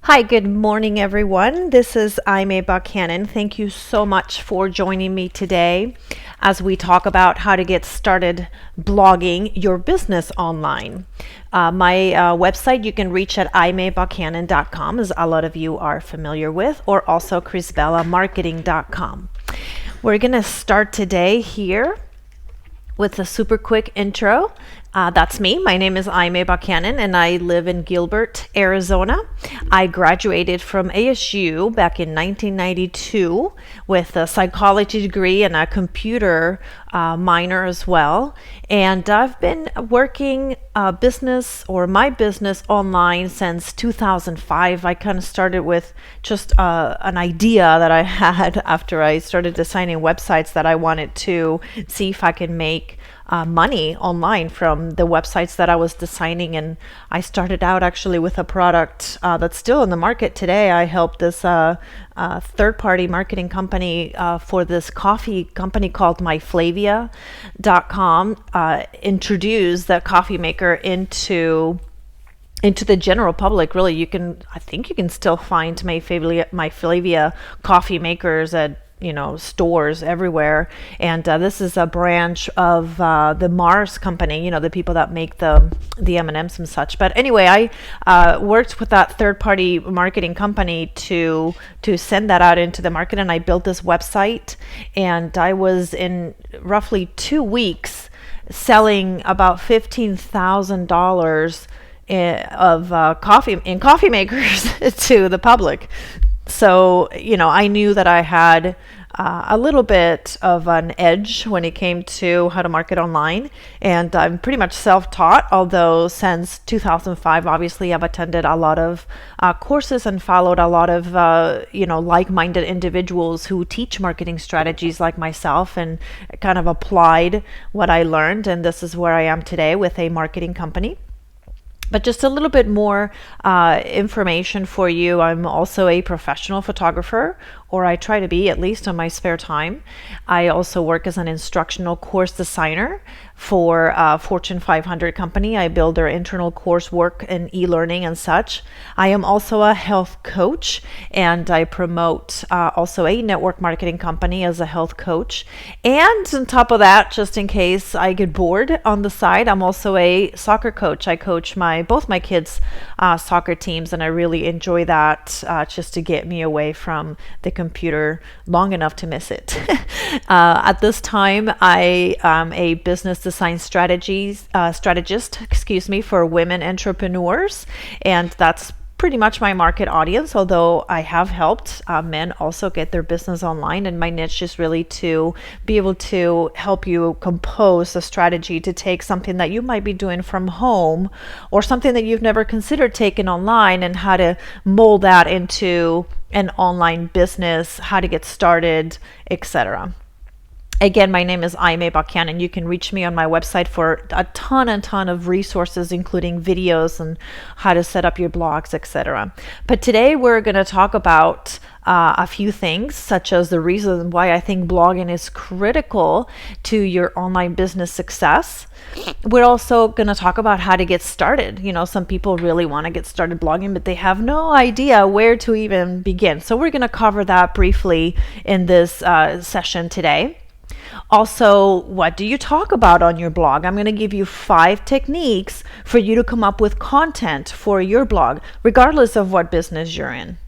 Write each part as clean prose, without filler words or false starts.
Hi, good morning, everyone. This is Aimee Buchanan. Thank you so much for joining me today as we talk about how to get started blogging your business online. My website you can reach at aimeebuchanan.com, as a lot of you are familiar with, or also chrisbellamarketing.com. We're going to start today here with a super quick intro. That's me. My name is Aimee Buchanan, and I live in Gilbert, Arizona. I graduated from ASU back in 1992 with a psychology degree and a computer minor as well. And I've been working my business online since 2005. I kind of started with just an idea that I had after I started designing websites that I wanted to see if I could make money online from the websites that I was designing. And I started out actually with a product that's still in the market today. I helped this third-party marketing company for this coffee company called myflavia.com introduce the coffee maker into the general public. Really, I think you can still find myflavia coffee makers at stores everywhere. And this is a branch of the Mars company, the people that make the M&Ms and such. But anyway, I worked with that third-party marketing company to send that out into the market, and I built this website, and I was in roughly 2 weeks selling about $15,000 of coffee makers to the public. So, I knew that I had a little bit of an edge when it came to how to market online. And I'm pretty much self-taught, although since 2005, obviously, I've attended a lot of courses and followed a lot of, like-minded individuals who teach marketing strategies like myself, and kind of applied what I learned. And this is where I am today with a marketing company. But just a little bit more information for you. I'm also a professional photographer, or I try to be, at least on my spare time. I also work as an instructional course designer for a Fortune 500 company. I build their internal coursework and e-learning and such. I am also a health coach, and I promote also a network marketing company as a health coach. And on top of that, just in case I get bored on the side, I'm also a soccer coach. I coach both my kids' soccer teams, and I really enjoy that just to get me away from the computer long enough to miss it. At this time, I am a business design strategist, for women entrepreneurs, and that's pretty much my market audience, although I have helped men also get their business online. And my niche is really to be able to help you compose a strategy to take something that you might be doing from home, or something that you've never considered taking online, and how to mold that into an online business, how to get started, etc. Again, my name is Aimee Buchanan. You can reach me on my website for a ton of resources, including videos and how to set up your blogs, etc. But today we're going to talk about a few things, such as the reason why I think blogging is critical to your online business success. We're also going to talk about how to get started. Some people really want to get started blogging, but they have no idea where to even begin. So we're going to cover that briefly in this session today. Also, what do you talk about on your blog? I'm going to give you 5 techniques for you to come up with content for your blog, regardless of what business you're in.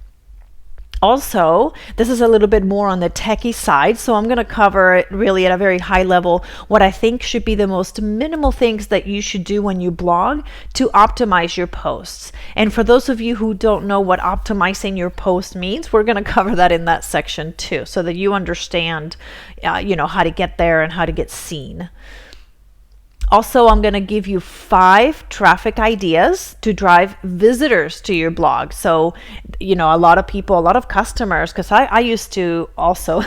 Also, this is a little bit more on the techie side, so I'm going to cover it really at a very high level, what I think should be the most minimal things that you should do when you blog to optimize your posts. And for those of you who don't know what optimizing your post means, we're going to cover that in that section too, so that you understand, how to get there and how to get seen. Also, I'm going to give you 5 traffic ideas to drive visitors to your blog. So, a lot of customers, because I used to also,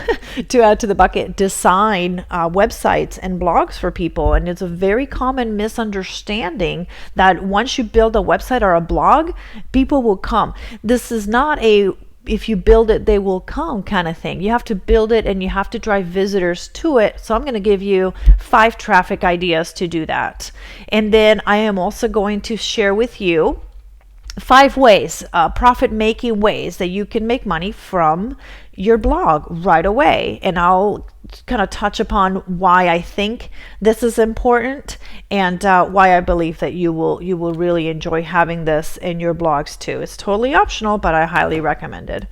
to add to the bucket, design websites and blogs for people. And it's a very common misunderstanding that once you build a website or a blog, people will come. This is not a if you build it, they will come kind of thing. You have to build it and you have to drive visitors to it. So I'm going to give you 5 traffic ideas to do that. And then I am also going to share with you 5 ways, profit making ways that you can make money from your blog right away. And I'll kind of touch upon why I think this is important, and why I believe that you will really enjoy having this in your blogs too. It's totally optional, but I highly recommend it.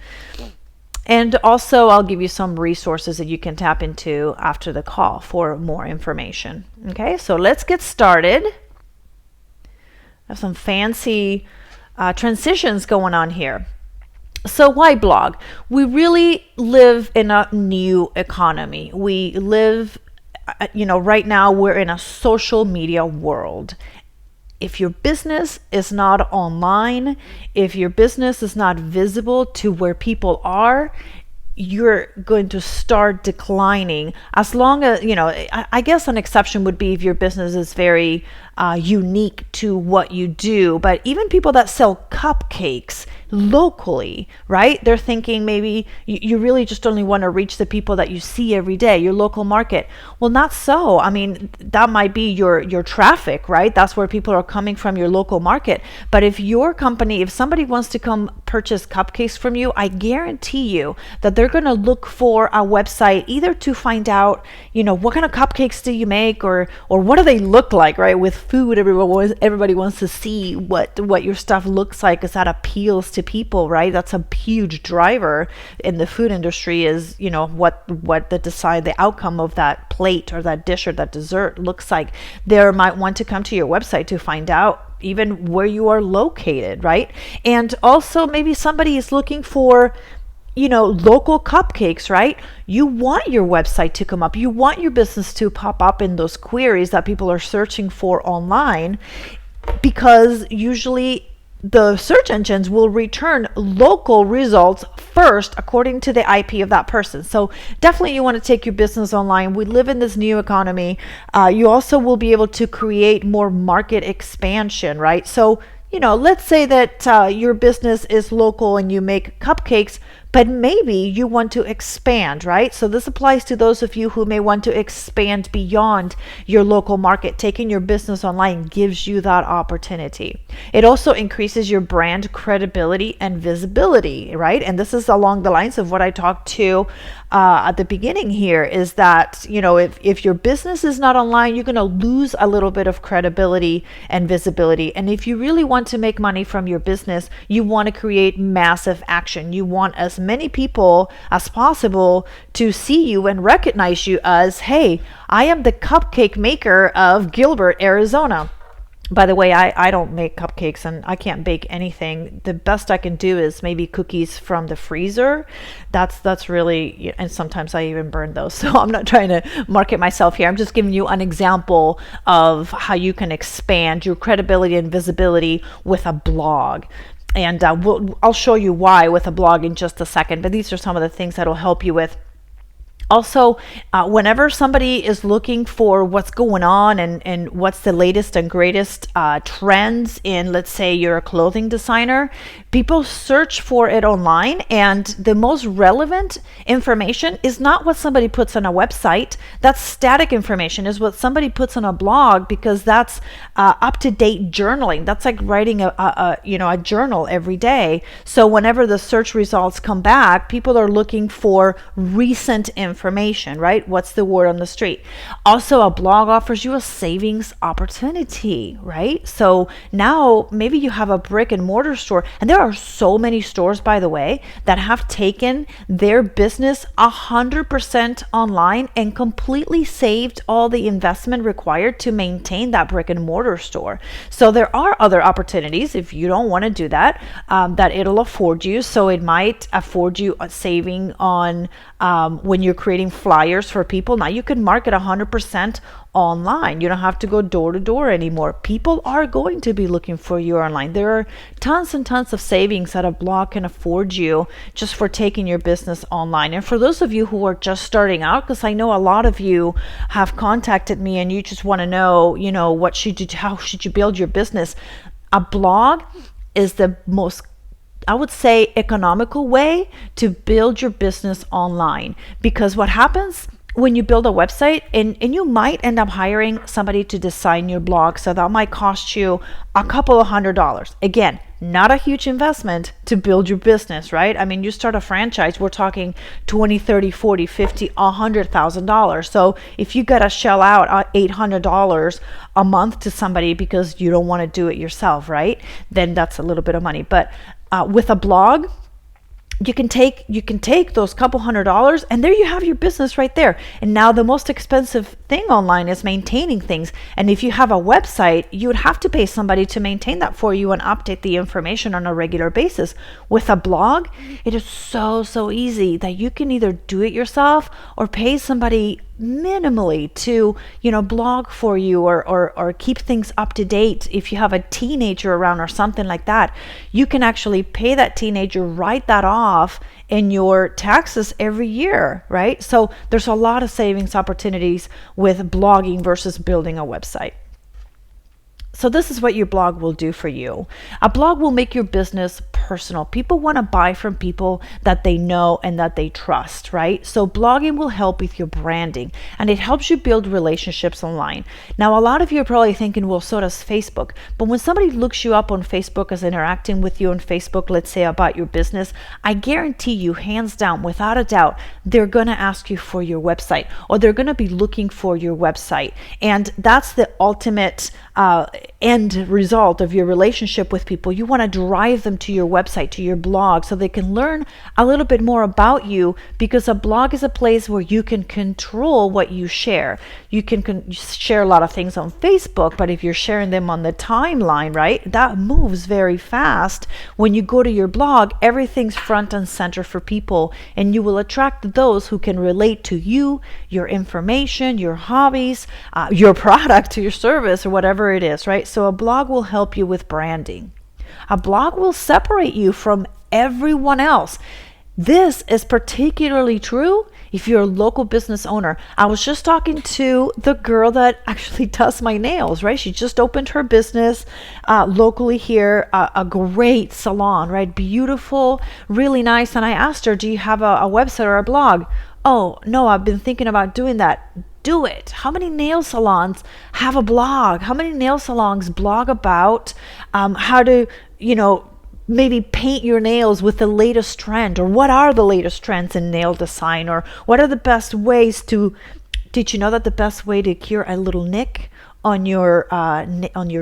And also, I'll give you some resources that you can tap into after the call for more information. Okay, so let's get started. I have some fancy transitions going on here. So why blog? We really live in a new economy. We live, right now we're in a social media world. If your business is not online, if your business is not visible to where people are, you're going to start declining. As long as, I guess an exception would be if your business is very unique to what you do. But even people that sell cupcakes locally, right? They're thinking maybe you really just only want to reach the people that you see every day, your local market. Well, not so. I mean, that might be your traffic, right? That's where people are coming from, your local market. But if your company, if somebody wants to come purchase cupcakes from you, I guarantee you that they're going to look for a website either to find out, what kind of cupcakes do you make, or what do they look like, right? With food, everybody wants to see what your stuff looks like, because that appeals to people, right? That's a huge driver in the food industry, is what the outcome of that plate or that dish or that dessert looks like. They might want to come to your website to find out even where you are located, right? And also maybe somebody is looking for local cupcakes, right? You want your website to come up. You want your business to pop up in those queries that people are searching for online, because usually the search engines will return local results first according to the IP of that person. So definitely you want to take your business online. We live in this new economy. You also will be able to create more market expansion, right? So let's say that your business is local and you make cupcakes, but maybe you want to expand, right? So this applies to those of you who may want to expand beyond your local market. Taking your business online gives you that opportunity. It also increases your brand credibility and visibility, right? And this is along the lines of what I talked to at the beginning here, is that, if your business is not online, you're going to lose a little bit of credibility and visibility. And if you really want to make money from your business, you want to create massive action. You want as many people as possible to see you and recognize you as, hey, I am the cupcake maker of Gilbert, Arizona. By the way, I don't make cupcakes and I can't bake anything. The best I can do is maybe cookies from the freezer. That's really, and sometimes I even burn those. So I'm not trying to market myself here. I'm just giving you an example of how you can expand your credibility and visibility with a blog. And I'll show you why with a blog in just a second. But these are some of the things that will help you with. Also, whenever somebody is looking for what's going on and what's the latest and greatest trends in, let's say you're a clothing designer, people search for it online, and the most relevant information is not what somebody puts on a website. That's static information, is what somebody puts on a blog, because that's up-to-date journaling. That's like writing a journal every day. So whenever the search results come back, people are looking for recent information, right? What's the word on the street? Also, a blog offers you a savings opportunity, right? So now maybe you have a brick and mortar store, and there are so many stores, by the way, that have taken their business 100% online and completely saved all the investment required to maintain that brick and mortar store. So there are other opportunities if you don't want to do that, that it'll afford you. So it might afford you a saving on when you're creating flyers for people. Now you can market 100% online. You don't have to go door to door anymore. People are going to be looking for you online. There are tons and tons of savings that a blog can afford you just for taking your business online. And for those of you who are just starting out, because I know a lot of you have contacted me and you just want to know, what should you do, how should you build your business? A blog is the most, I would say, economical way to build your business online, because what happens when you build a website, and you might end up hiring somebody to design your blog. So that might cost you a couple of $100. Again, not a huge investment to build your business, right? I mean, you start a franchise, we're talking 20, 30, 40, 50, $100,000. So if you got to shell out $800 a month to somebody because you don't want to do it yourself, right? Then that's a little bit of money. But with a blog, you can take those couple $100, and there you have your business right there. And now the most expensive thing online is maintaining things. And if you have a website, you would have to pay somebody to maintain that for you and update the information on a regular basis. With a blog, it is so easy that you can either do it yourself or pay somebody minimally to blog for you or keep things up to date. If you have a teenager around or something like that, you can actually pay that teenager, write that off in your taxes every year, right? So there's a lot of savings opportunities with blogging versus building a website. So this is what your blog will do for you. A blog will make your business personal. People want to buy from people that they know and that they trust, right? So blogging will help with your branding, and it helps you build relationships online. Now, a lot of you are probably thinking, well, so does Facebook. But when somebody looks you up on Facebook, as interacting with you on Facebook, let's say about your business, I guarantee you, hands down, without a doubt, they're going to ask you for your website, or they're going to be looking for your website. And that's the ultimate end result of your relationship with people. You want to drive them to your website, to your blog, so they can learn a little bit more about you, because a blog is a place where you can control what you share. You can share a lot of things on Facebook, but if you're sharing them on the timeline, right, that moves very fast. When you go to your blog, everything's front and center for people, and you will attract those who can relate to you, your information, your hobbies, your product, your service, or whatever it is, right? So a blog will help you with branding. A blog will separate you from everyone else. This is particularly true if you're a local business owner. I was just talking to the girl that actually does my nails, right? She just opened her business locally here, a great salon, right? Beautiful, really nice. And I asked her, do you have a website or a blog? Oh, no, I've been thinking about doing that. Do it. How many nail salons have a blog? How many nail salons blog about how to, maybe paint your nails with the latest trend, or what are the latest trends in nail design, or what are the best ways to, did you know that the best way to cure a little nick on your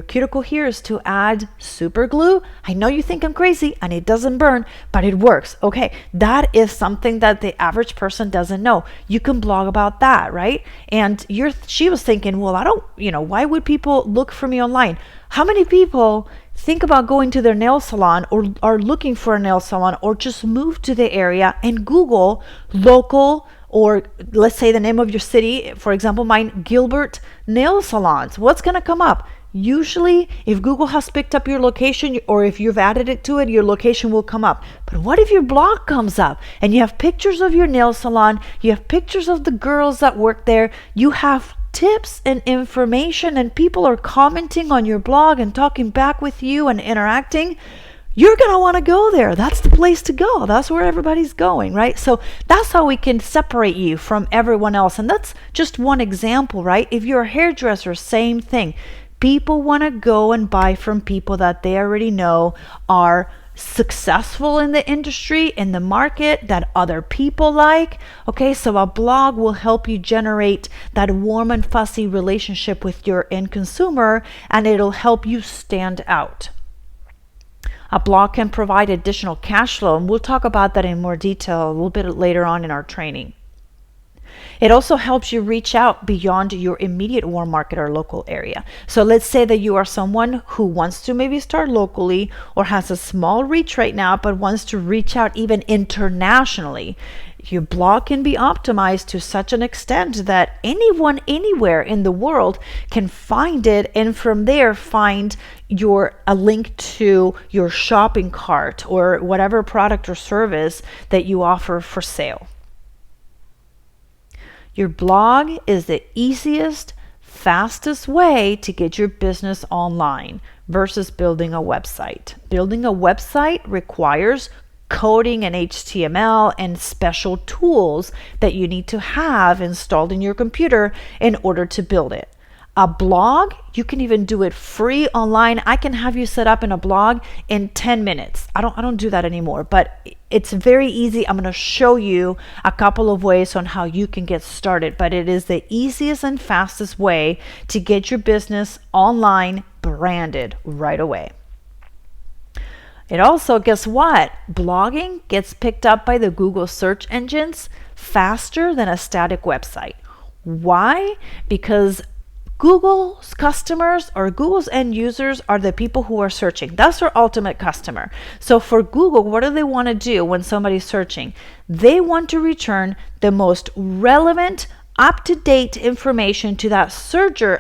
cuticle here is to add super glue? I know you think I'm crazy and it doesn't burn, but it works. Okay, that is something that the average person doesn't know. You can blog about that, right? And she was thinking, well, I don't, why would people look for me online? How many people think about going to their nail salon, or are looking for a nail salon, or just move to the area and Google local, or let's say the name of your city, for example, mine, Gilbert Nail Salons? What's going to come up? Usually, if Google has picked up your location, or if you've added it to it, your location will come up. But what if your blog comes up and you have pictures of your nail salon, you have pictures of the girls that work there, you have tips and information, and people are commenting on your blog and talking back with you and interacting? You're going to want to go there. That's the place to go. That's where everybody's going, right? So that's how we can separate you from everyone else. And that's just one example, right? If you're a hairdresser, same thing. People want to go and buy from people that they already know are successful in the industry, in the market, that other people like. Okay, so a blog will help you generate that warm and fuzzy relationship with your end consumer, and it'll help you stand out. A blog can provide additional cash flow, and we'll talk about that in more detail a little bit later on in our training. It also helps you reach out beyond your immediate warm market or local area. So let's say that you are someone who wants to maybe start locally, or has a small reach right now, but wants to reach out even internationally. Your blog can be optimized to such an extent that anyone anywhere in the world can find it, and from there find a link to your shopping cart or whatever product or service that you offer for sale. Your blog is the easiest, fastest way to get your business online versus building a website. Building a website requires coding and HTML and special tools that you need to have installed in your computer in order to build it. A blog, you can even do it free online. I can have you set up in a blog in 10 minutes. I don't do that anymore, but it's very easy. I'm going to show you a couple of ways on how you can get started, but it is the easiest and fastest way to get your business online branded right away. It also, guess what? Blogging gets picked up by the Google search engines faster than a static website. Why? Because Google's customers or Google's end users are the people who are searching. That's their ultimate customer. So for Google, what do they want to do when somebody's searching? They want to return the most relevant, up-to-date information to that searcher,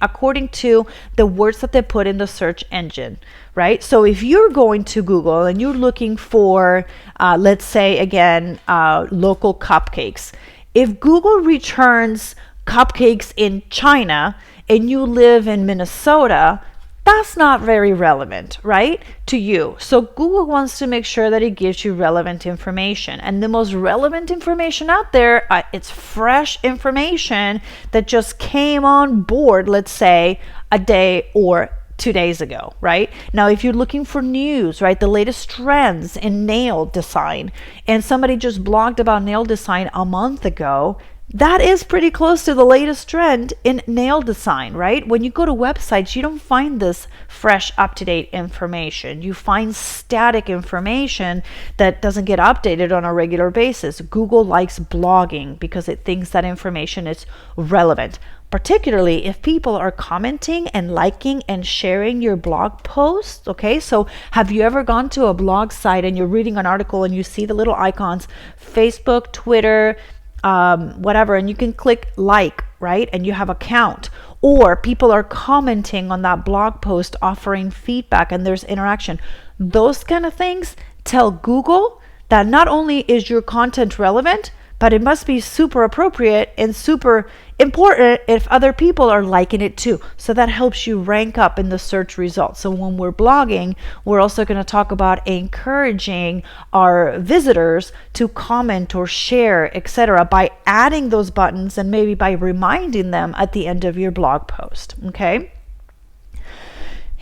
according to the words that they put in the search engine, right? So if you're going to Google and you're looking for, let's say again, local cupcakes, if Google returns cupcakes in China and you live in Minnesota, that's not very relevant, right, to you. So Google wants to make sure that it gives you relevant information. And the most relevant information out there, it's fresh information that just came on board, let's say, a day or 2 days ago, right? Now, if you're looking for news, right, the latest trends in nail design, and somebody just blogged about nail design a month ago, that is pretty close to the latest trend in nail design, right? When you go to websites, you don't find this fresh, up-to-date information. You find static information that doesn't get updated on a regular basis. Google likes blogging because it thinks that information is relevant, particularly if people are commenting and liking and sharing your blog posts. Okay, so have you ever gone to a blog site and you're reading an article and you see the little icons, Facebook, Twitter, whatever, and you can click like, right? And you have a count, or people are commenting on that blog post, offering feedback, and there's interaction. Those kind of things tell Google that not only is your content relevant, but it must be super appropriate and super important if other people are liking it too. So that helps you rank up in the search results. So when we're blogging, we're also going to talk about encouraging our visitors to comment or share, etc., by adding those buttons and maybe by reminding them at the end of your blog post. Okay?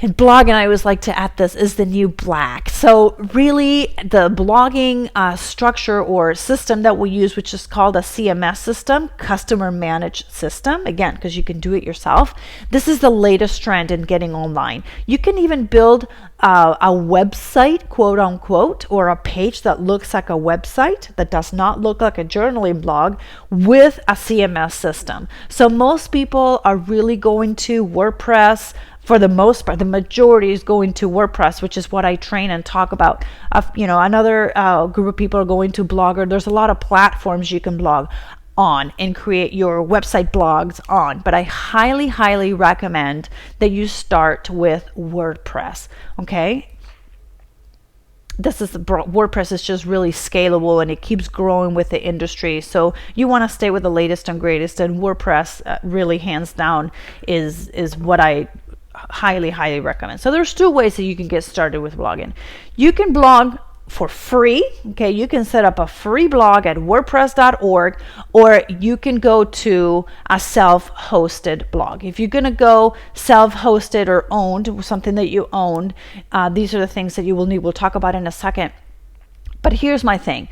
And blogging, I always like to add this, is the new black. So really the blogging structure or system that we use, which is called a CMS system, customer managed system, again, because you can do it yourself. This is the latest trend in getting online. You can even build a website, quote unquote, or a page that looks like a website that does not look like a journaling blog with a CMS system. So most people are really going to WordPress. For the most part, the majority is going to WordPress, which is what I train and talk about. Another group of people are going to Blogger. There's a lot of platforms you can blog on and create your website blogs on. But I highly, highly recommend that you start with WordPress, okay? WordPress is just really scalable and it keeps growing with the industry. So you want to stay with the latest and greatest, and WordPress really hands down is what I highly recommend. So there's two ways that you can get started with blogging. You can blog for free. Okay, you can set up a free blog at wordpress.org, or you can go to a self-hosted blog. If you're going to go self-hosted or owned, something that you own, these are the things that you will need. We'll talk about in a second. But here's my thing.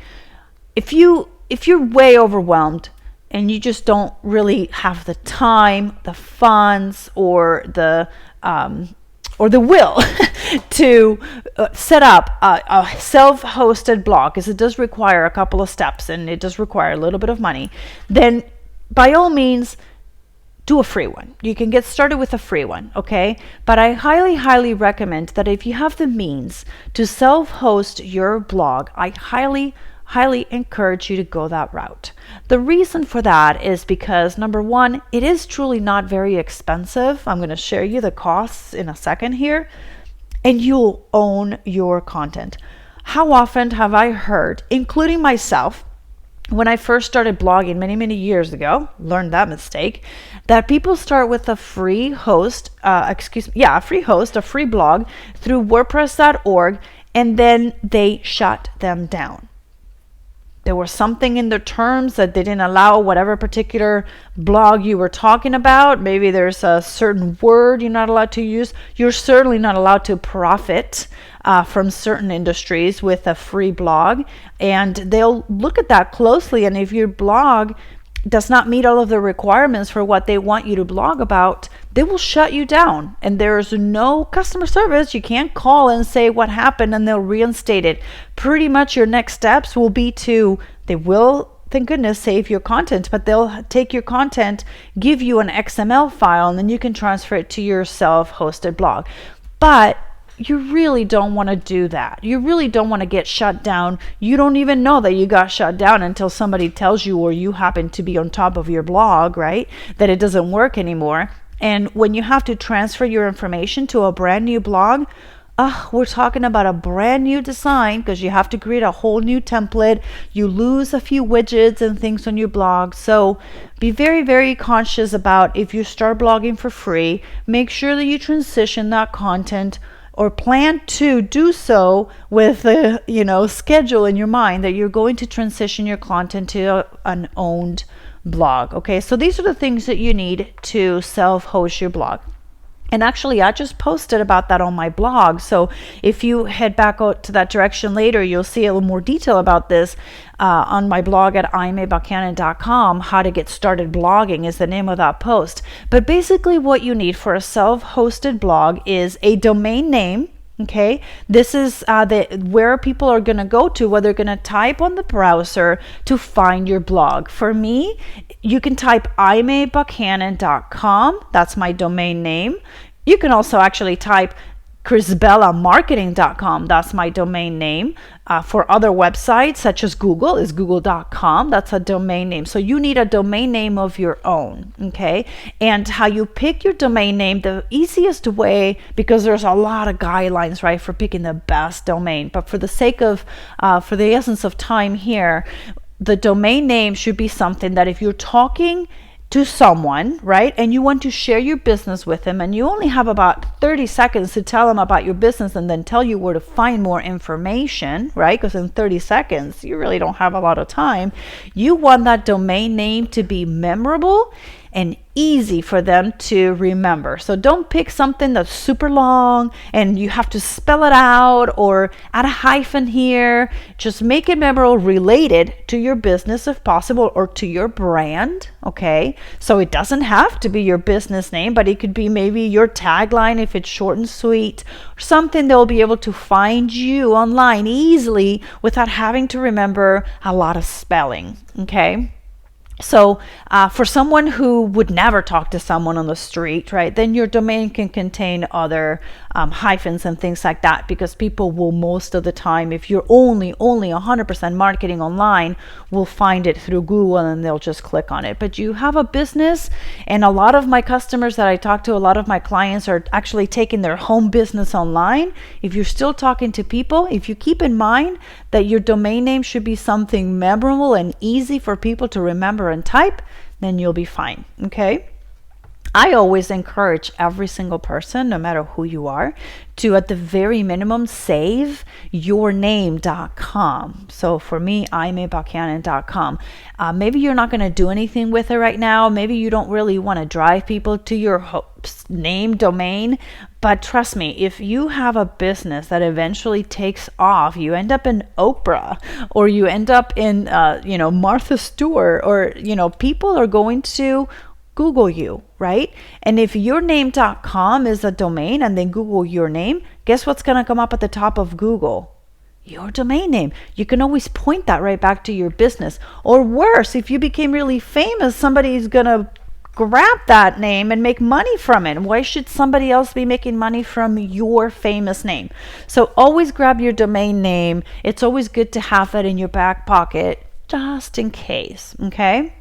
If you're way overwhelmed and you just don't really have the time, the funds, or the will to set up a self-hosted blog, because it does require a couple of steps and it does require a little bit of money, then by all means, do a free one. You can get started with a free one, okay? But I highly recommend that if you have the means to self-host your blog, I highly encourage you to go that route. The reason for that is because, number one, it is truly not very expensive. I'm going to share you the costs in a second here, and you'll own your content. How often have I heard, including myself, when I first started blogging many years ago, learned that mistake, that people start with a free host, a free blog through WordPress.org, and then they shut them down. There was something in the terms that they didn't allow whatever particular blog you were talking about. Maybe there's a certain word you're not allowed to use. You're certainly not allowed to profit from certain industries with a free blog. And they'll look at that closely. And if your blog does not meet all of the requirements for what they want you to blog about, they will shut you down. And there's no customer service. You can't call and say what happened and they'll reinstate it. Pretty much your next steps will be they will, thank goodness, save your content, but they'll take your content, give you an XML file, and then you can transfer it to your self-hosted blog. But you really don't want to do that. You really don't want to get shut down. You don't even know that you got shut down until somebody tells you, or you happen to be on top of your blog, right, that it doesn't work anymore. And when you have to transfer your information to a brand new blog, we're talking about a brand new design, because you have to create a whole new template. You lose a few widgets and things on your blog. So be very, very conscious about, if you start blogging for free, make sure that you transition that content, or plan to do so with a schedule in your mind that you're going to transition your content to an owned blog. Okay, so these are the things that you need to self-host your blog. And actually, I just posted about that on my blog. So if you head back out to that direction later, you'll see a little more detail about this on my blog at imaybuchanan.com. How to get started blogging is the name of that post. But basically what you need for a self-hosted blog is a domain name. Okay, this is where people are going to go to, where they're going to type on the browser to find your blog. For me, you can type imaybuchanan.com. That's my domain name. You can also actually type chrisbellamarketing.com. That's my domain name. For other websites such as Google is google.com. That's a domain name. So you need a domain name of your own. Okay. And how you pick your domain name, the easiest way, because there's a lot of guidelines, right, for picking the best domain. But for the sake of, for the essence of time here, the domain name should be something that if you're talking to someone, right, and you want to share your business with them, and you only have about 30 seconds to tell them about your business and then tell you where to find more information, right, because in 30 seconds you really don't have a lot of time. You want that domain name to be memorable and easy for them to remember. So don't pick something that's super long and you have to spell it out or add a hyphen here. Just make it memorable, related to your business if possible, or to your brand. Okay, so it doesn't have to be your business name, but it could be maybe your tagline if it's short and sweet, or something they'll be able to find you online easily without having to remember a lot of spelling. Okay. So for someone who would never talk to someone on the street, right, then your domain can contain other hyphens and things like that, because people will, most of the time, if you're only 100% marketing online, will find it through Google and they'll just click on it. But you have a business, and a lot of my customers that I talk to, a lot of my clients are actually taking their home business online. If you're still talking to people, if you keep in mind that your domain name should be something memorable and easy for people to remember and type, then you'll be fine. Okay. I always encourage every single person, no matter who you are, to at the very minimum save yourname.com. So for me, imaybuchanan.com. Maybe you're not going to do anything with it right now. Maybe you don't really want to drive people to your name domain. But trust me, if you have a business that eventually takes off, you end up in Oprah, or you end up in, Martha Stewart, or, people are going to Google you, right? And if yourname.com is a domain and then Google your name, guess what's going to come up at the top of Google? Your domain name. You can always point that right back to your business. Or worse, if you became really famous, somebody's going to grab that name and make money from it. Why should somebody else be making money from your famous name? So always grab your domain name. It's always good to have that in your back pocket, just in case, okay?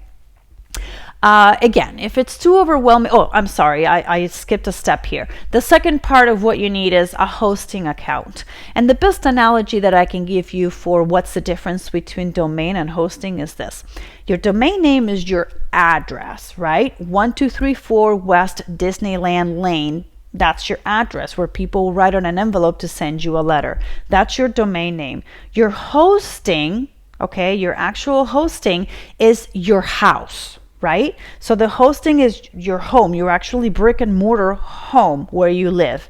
Again, if it's too overwhelming, I'm sorry, I skipped a step here. The second part of what you need is a hosting account. And the best analogy that I can give you for what's the difference between domain and hosting is this. Your domain name is your address, right? 1234 West Disneyland Lane, That's your address where people will write on an envelope to send you a letter. That's your domain name. Your hosting, okay, your actual hosting is your house, right? So the hosting is your home, your actually brick and mortar home where you live.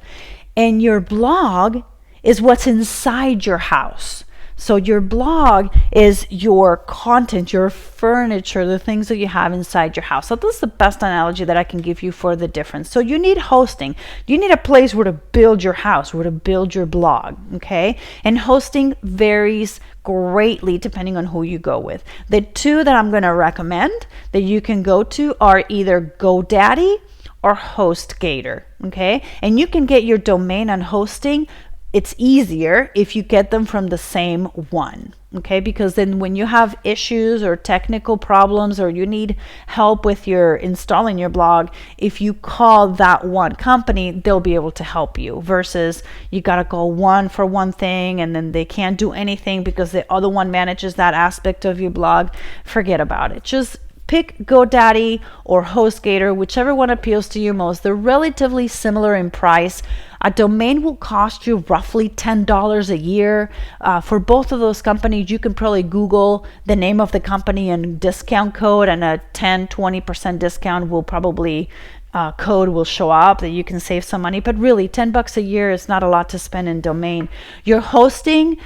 And your blog is what's inside your house. So your blog is your content, your furniture, the things that you have inside your house. So this is the best analogy that I can give you for the difference. So you need hosting. You need a place where to build your house, where to build your blog, okay? And hosting varies greatly depending on who you go with. The two that I'm going to recommend that you can go to are either GoDaddy or HostGator, okay? And you can get your domain and hosting. It's easier if you get them from the same one, okay? Because then when you have issues or technical problems or you need help with your installing your blog, if you call that one company, they'll be able to help you, versus you got to go one for one thing and then they can't do anything because the other one manages that aspect of your blog. Forget about it. Just pick GoDaddy or HostGator, whichever one appeals to you most. They're relatively similar in price. A domain will cost you roughly $10 a year. For both of those companies, you can probably Google the name of the company and discount code, and a 10-20% discount will probably code will show up that you can save some money. But really, $10 a year is not a lot to spend in domain. Your hosting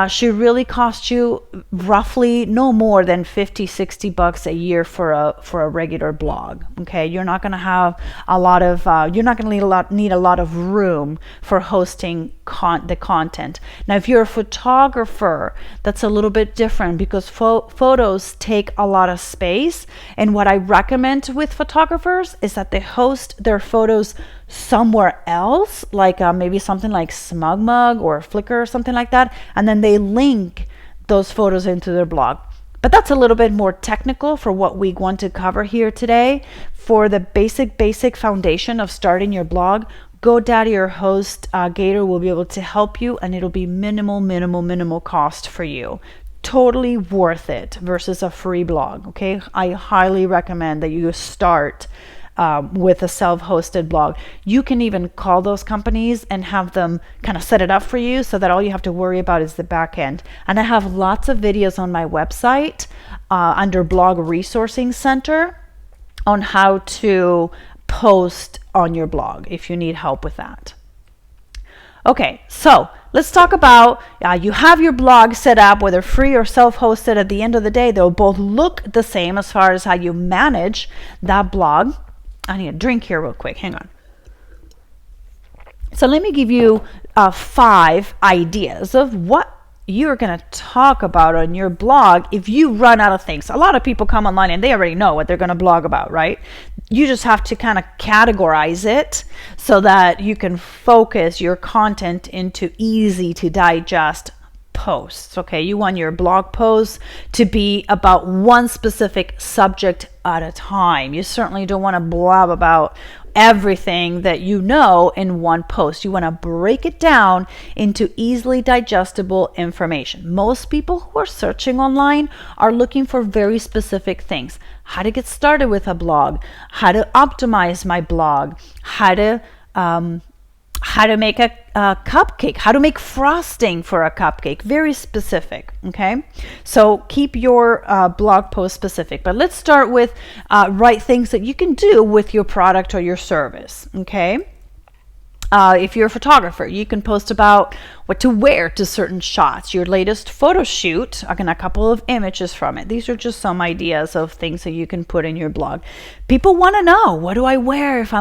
should really cost you roughly no more than $50-$60 a year for a regular blog. Okay, you're not going to have a lot of you're not going to need a lot of room for hosting the content. Now, if you're a photographer, that's a little bit different because photos take a lot of space. And what I recommend with photographers is that they host their photos somewhere else, like maybe something like SmugMug or Flickr or something like that, and then they link those photos into their blog. But that's a little bit more technical for what we want to cover here today. For the basic foundation of starting your blog, GoDaddy or HostGator will be able to help you, and it'll be minimal cost for you. Totally worth it versus a free blog. Okay, I highly recommend that you start with a self-hosted blog. You can even call those companies and have them kind of set it up for you so that all you have to worry about is the back end. And I have lots of videos on my website under Blog Resourcing Center on how to post on your blog if you need help with that. Okay, so let's talk about you have your blog set up, whether free or self-hosted. At the end of the day, they'll both look the same as far as how you manage that blog. I need a drink here real quick. Hang on. So let me give you 5 ideas of what you're going to talk about on your blog if you run out of things. A lot of people come online and they already know what they're going to blog about, right? You just have to kind of categorize it so that you can focus your content into easy to digest posts. Okay, you want your blog posts to be about one specific subject at a time. You certainly don't want to blab about everything that you know in one post. You want to break it down into easily digestible information. Most people who are searching online are looking for very specific things. How to get started with a blog, how to optimize my blog, how to make a cupcake, how to make frosting for a cupcake. Very specific, okay? So keep your blog post specific. But let's start with right things that you can do with your product or your service, okay? If you're a photographer, you can post about what to wear to certain shots, your latest photo shoot, again, a couple of images from it. These are just some ideas of things that you can put in your blog. People want to know, what do I wear if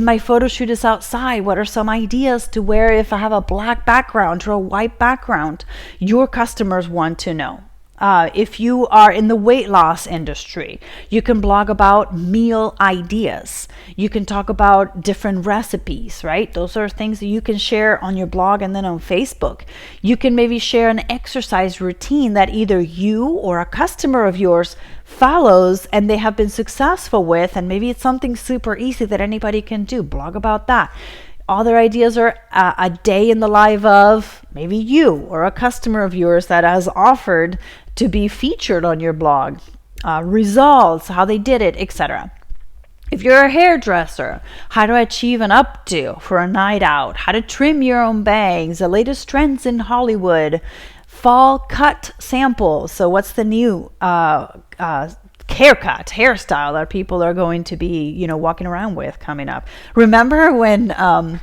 my photo shoot is outside? What are some ideas to wear if I have a black background or a white background? Your customers want to know. If you are in the weight loss industry, you can blog about meal ideas. You can talk about different recipes, right? Those are things that you can share on your blog and then on Facebook. You can maybe share an exercise routine that either you or a customer of yours follows and they have been successful with, and maybe it's something super easy that anybody can do. Blog about that. Other ideas are a day in the life of maybe you or a customer of yours that has offered to be featured on your blog, results, how they did it, etc. If you're a hairdresser, how to achieve an updo for a night out, how to trim your own bangs, the latest trends in Hollywood, fall cut samples. So what's the new hairstyle that people are going to be, walking around with coming up? Remember when, oh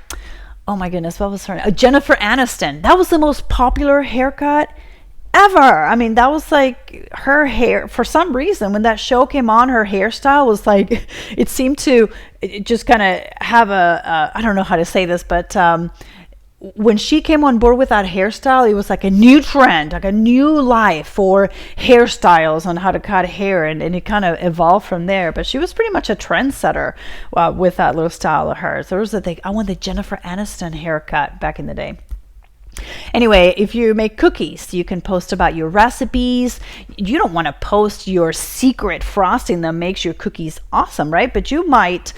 my goodness, what was her name? Jennifer Aniston. That was the most popular haircut ever. I mean, that was like her hair. For some reason, when that show came on, her hairstyle was like, it seemed to just kind of have I don't know how to say this, but when she came on board with that hairstyle, it was like a new trend, like a new life for hairstyles on how to cut hair, and it kind of evolved from there. But she was pretty much a trendsetter with that little style of hers. There was a thing, I want the Jennifer Aniston haircut back in the day. Anyway, if you make cookies, you can post about your recipes. You don't want to post your secret frosting that makes your cookies awesome, right? But you might,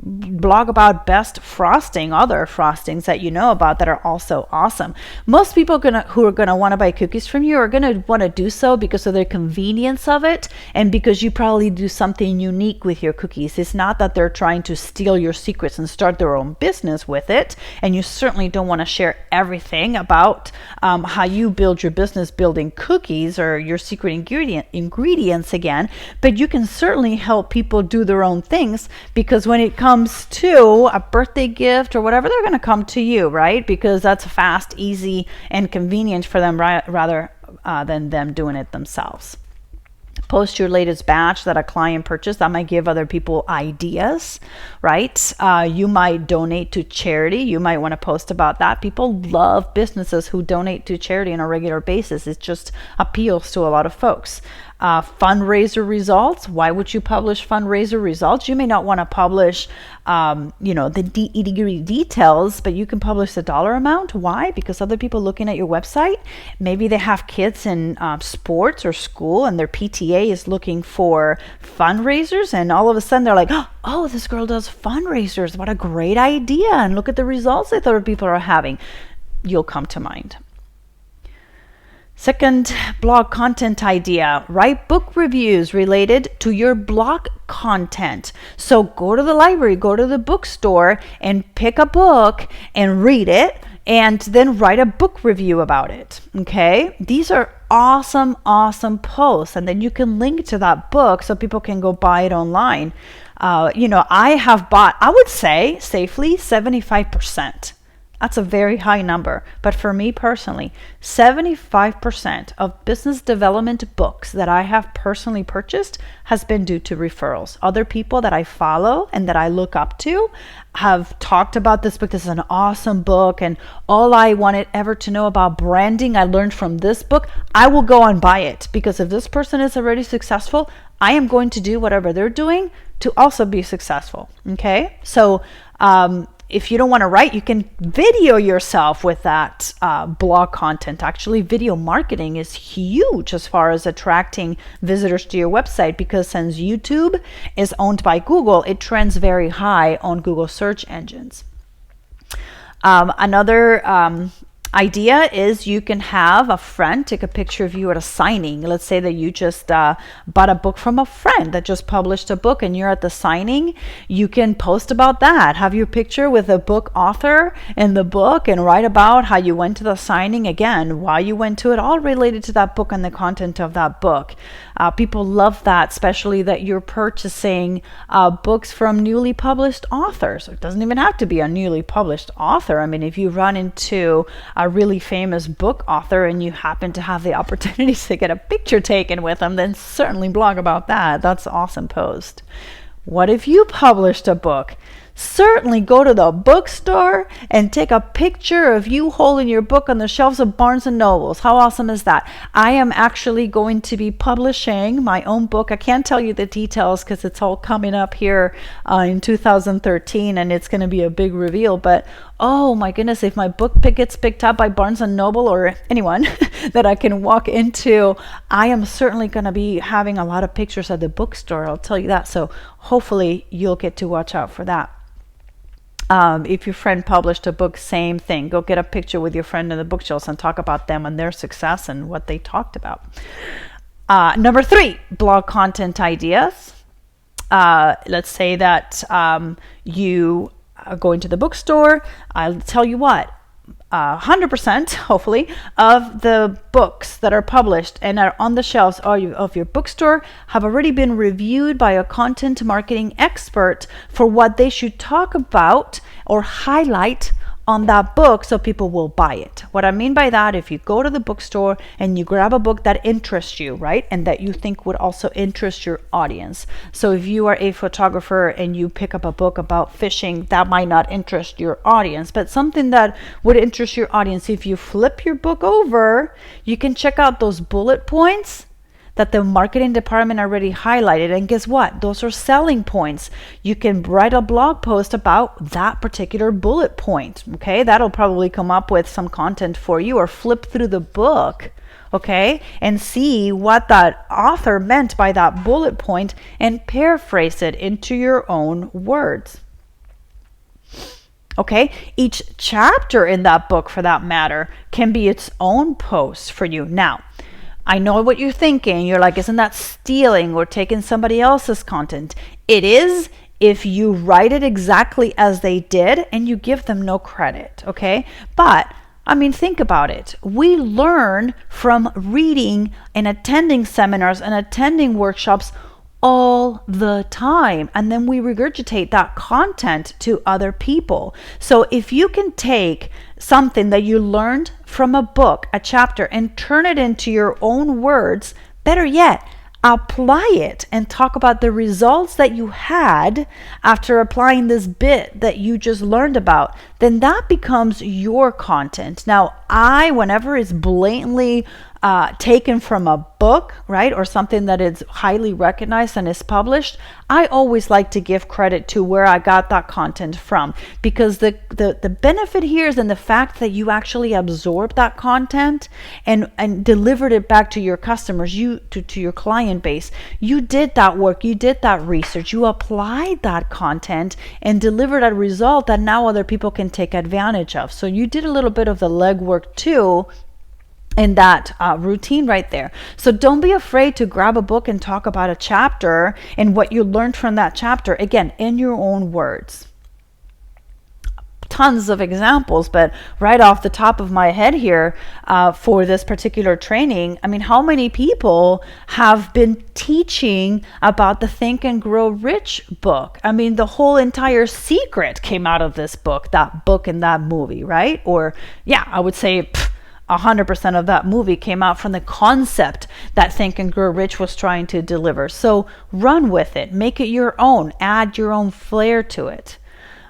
blog about best frosting, other frostings that you know about that are also awesome. Most people who are gonna want to buy cookies from you are gonna want to do so because of the convenience of it, and because you probably do something unique with your cookies. It's not that they're trying to steal your secrets and start their own business with it, and you certainly don't want to share everything about how you build your business building cookies or your secret ingredients again. But you can certainly help people do their own things, because when it comes to a birthday gift or whatever, they're going to come to you, right? Because that's fast, easy, and convenient for them rather than them doing it themselves. Post your latest batch that a client purchased. That might give other people ideas, right? You might donate to charity. You might want to post about that. People love businesses who donate to charity on a regular basis. It just appeals to a lot of folks. Fundraiser results. Why would you publish fundraiser results? You may not want to publish, the details, but you can publish the dollar amount. Why? Because other people looking at your website, maybe they have kids in sports or school, and their PTA is looking for fundraisers, and all of a sudden they're like, oh, this girl does fundraisers. What a great idea. And look at the results that other people are having. You'll come to mind. Second blog content idea, write book reviews related to your blog content. So go to the library, go to the bookstore, and pick a book and read it, and then write a book review about it. Okay? These are awesome posts, and then you can link to that book so people can go buy it online. I have bought, I would say safely, 75%. That's a very high number. But for me personally, 75% of business development books that I have personally purchased has been due to referrals. Other people that I follow and that I look up to have talked about this book. This is an awesome book, and all I wanted ever to know about branding, I learned from this book. I will go and buy it, because if this person is already successful, I am going to do whatever they're doing to also be successful. Okay? So, if you don't want to write, you can video yourself with that blog content. Actually, video marketing is huge as far as attracting visitors to your website, because since YouTube is owned by Google, it trends very high on Google search engines. Another idea is you can have a friend take a picture of you at a signing. Let's say that you just bought a book from a friend that just published a book, and you're at the signing. You can post about that. Have your picture with the book author in the book, and write about how you went to the signing, again, why you went to it, all related to that book and the content of that book. People love that, especially that you're purchasing books from newly published authors. It doesn't even have to be a newly published author. I mean, if you run into a really famous book author and you happen to have the opportunity to get a picture taken with them, then certainly blog about that. That's an awesome post. What if you published a book? Certainly go to the bookstore and take a picture of you holding your book on the shelves of Barnes and Nobles. How awesome is that? I am actually going to be publishing my own book. I can't tell you the details because it's all coming up here in 2013, and it's going to be a big reveal. But oh my goodness, if my book gets picked up by Barnes and Noble or anyone that I can walk into, I am certainly going to be having a lot of pictures at the bookstore. I'll tell you that. So hopefully you'll get to watch out for that. If your friend published a book, same thing. Go get a picture with your friend in the bookshelves and talk about them and their success and what they talked about. Number 3, blog content ideas. let's say that you are going to the bookstore. I'll tell you what, 100% hopefully of the books that are published and are on the shelves of your bookstore have already been reviewed by a content marketing expert for what they should talk about or highlight on that book so people will buy it. What I mean by that, if you go to the bookstore and you grab a book that interests you, right, and that you think would also interest your audience. So if you are a photographer and you pick up a book about fishing, that might not interest your audience, but something that would interest your audience, if you flip your book over, you can check out those bullet points that the marketing department already highlighted. And guess what? Those are selling points. You can write a blog post about that particular bullet point. Okay, that'll probably come up with some content for you, or flip through the book, okay, and see what that author meant by that bullet point and paraphrase it into your own words. Okay, each chapter in that book, for that matter, can be its own post for you. Now, I know what you're thinking. You're like, isn't that stealing or taking somebody else's content? It is, if you write it exactly as they did and you give them no credit, okay? But I mean, think about it. We learn from reading and attending seminars and attending workshops all the time, and then we regurgitate that content to other people. So if you can take something that you learned from a book, a chapter, and turn it into your own words, better yet, apply it and talk about the results that you had after applying this bit that you just learned about, then that becomes your content. Now, whenever it's blatantly taken from a book, right, or something that is highly recognized and is published, I always like to give credit to where I got that content from, because the benefit here is in the fact that you actually absorbed that content and delivered it back to your customers, to your client base. You did that work, you did that research, you applied that content and delivered a result that now other people can take advantage of. So you did a little bit of the legwork too in that routine right there. So don't be afraid to grab a book and talk about a chapter and what you learned from that chapter, again, in your own words. Tons of examples, but right off the top of my head here, for this particular training, I mean, how many people have been teaching about the Think and Grow Rich book? I mean, the whole entire secret came out of this book, that book and that movie, right? Or yeah, I would say 100% of that movie came out from the concept that Think and Grow Rich was trying to deliver. So run with it, make it your own, add your own flair to it.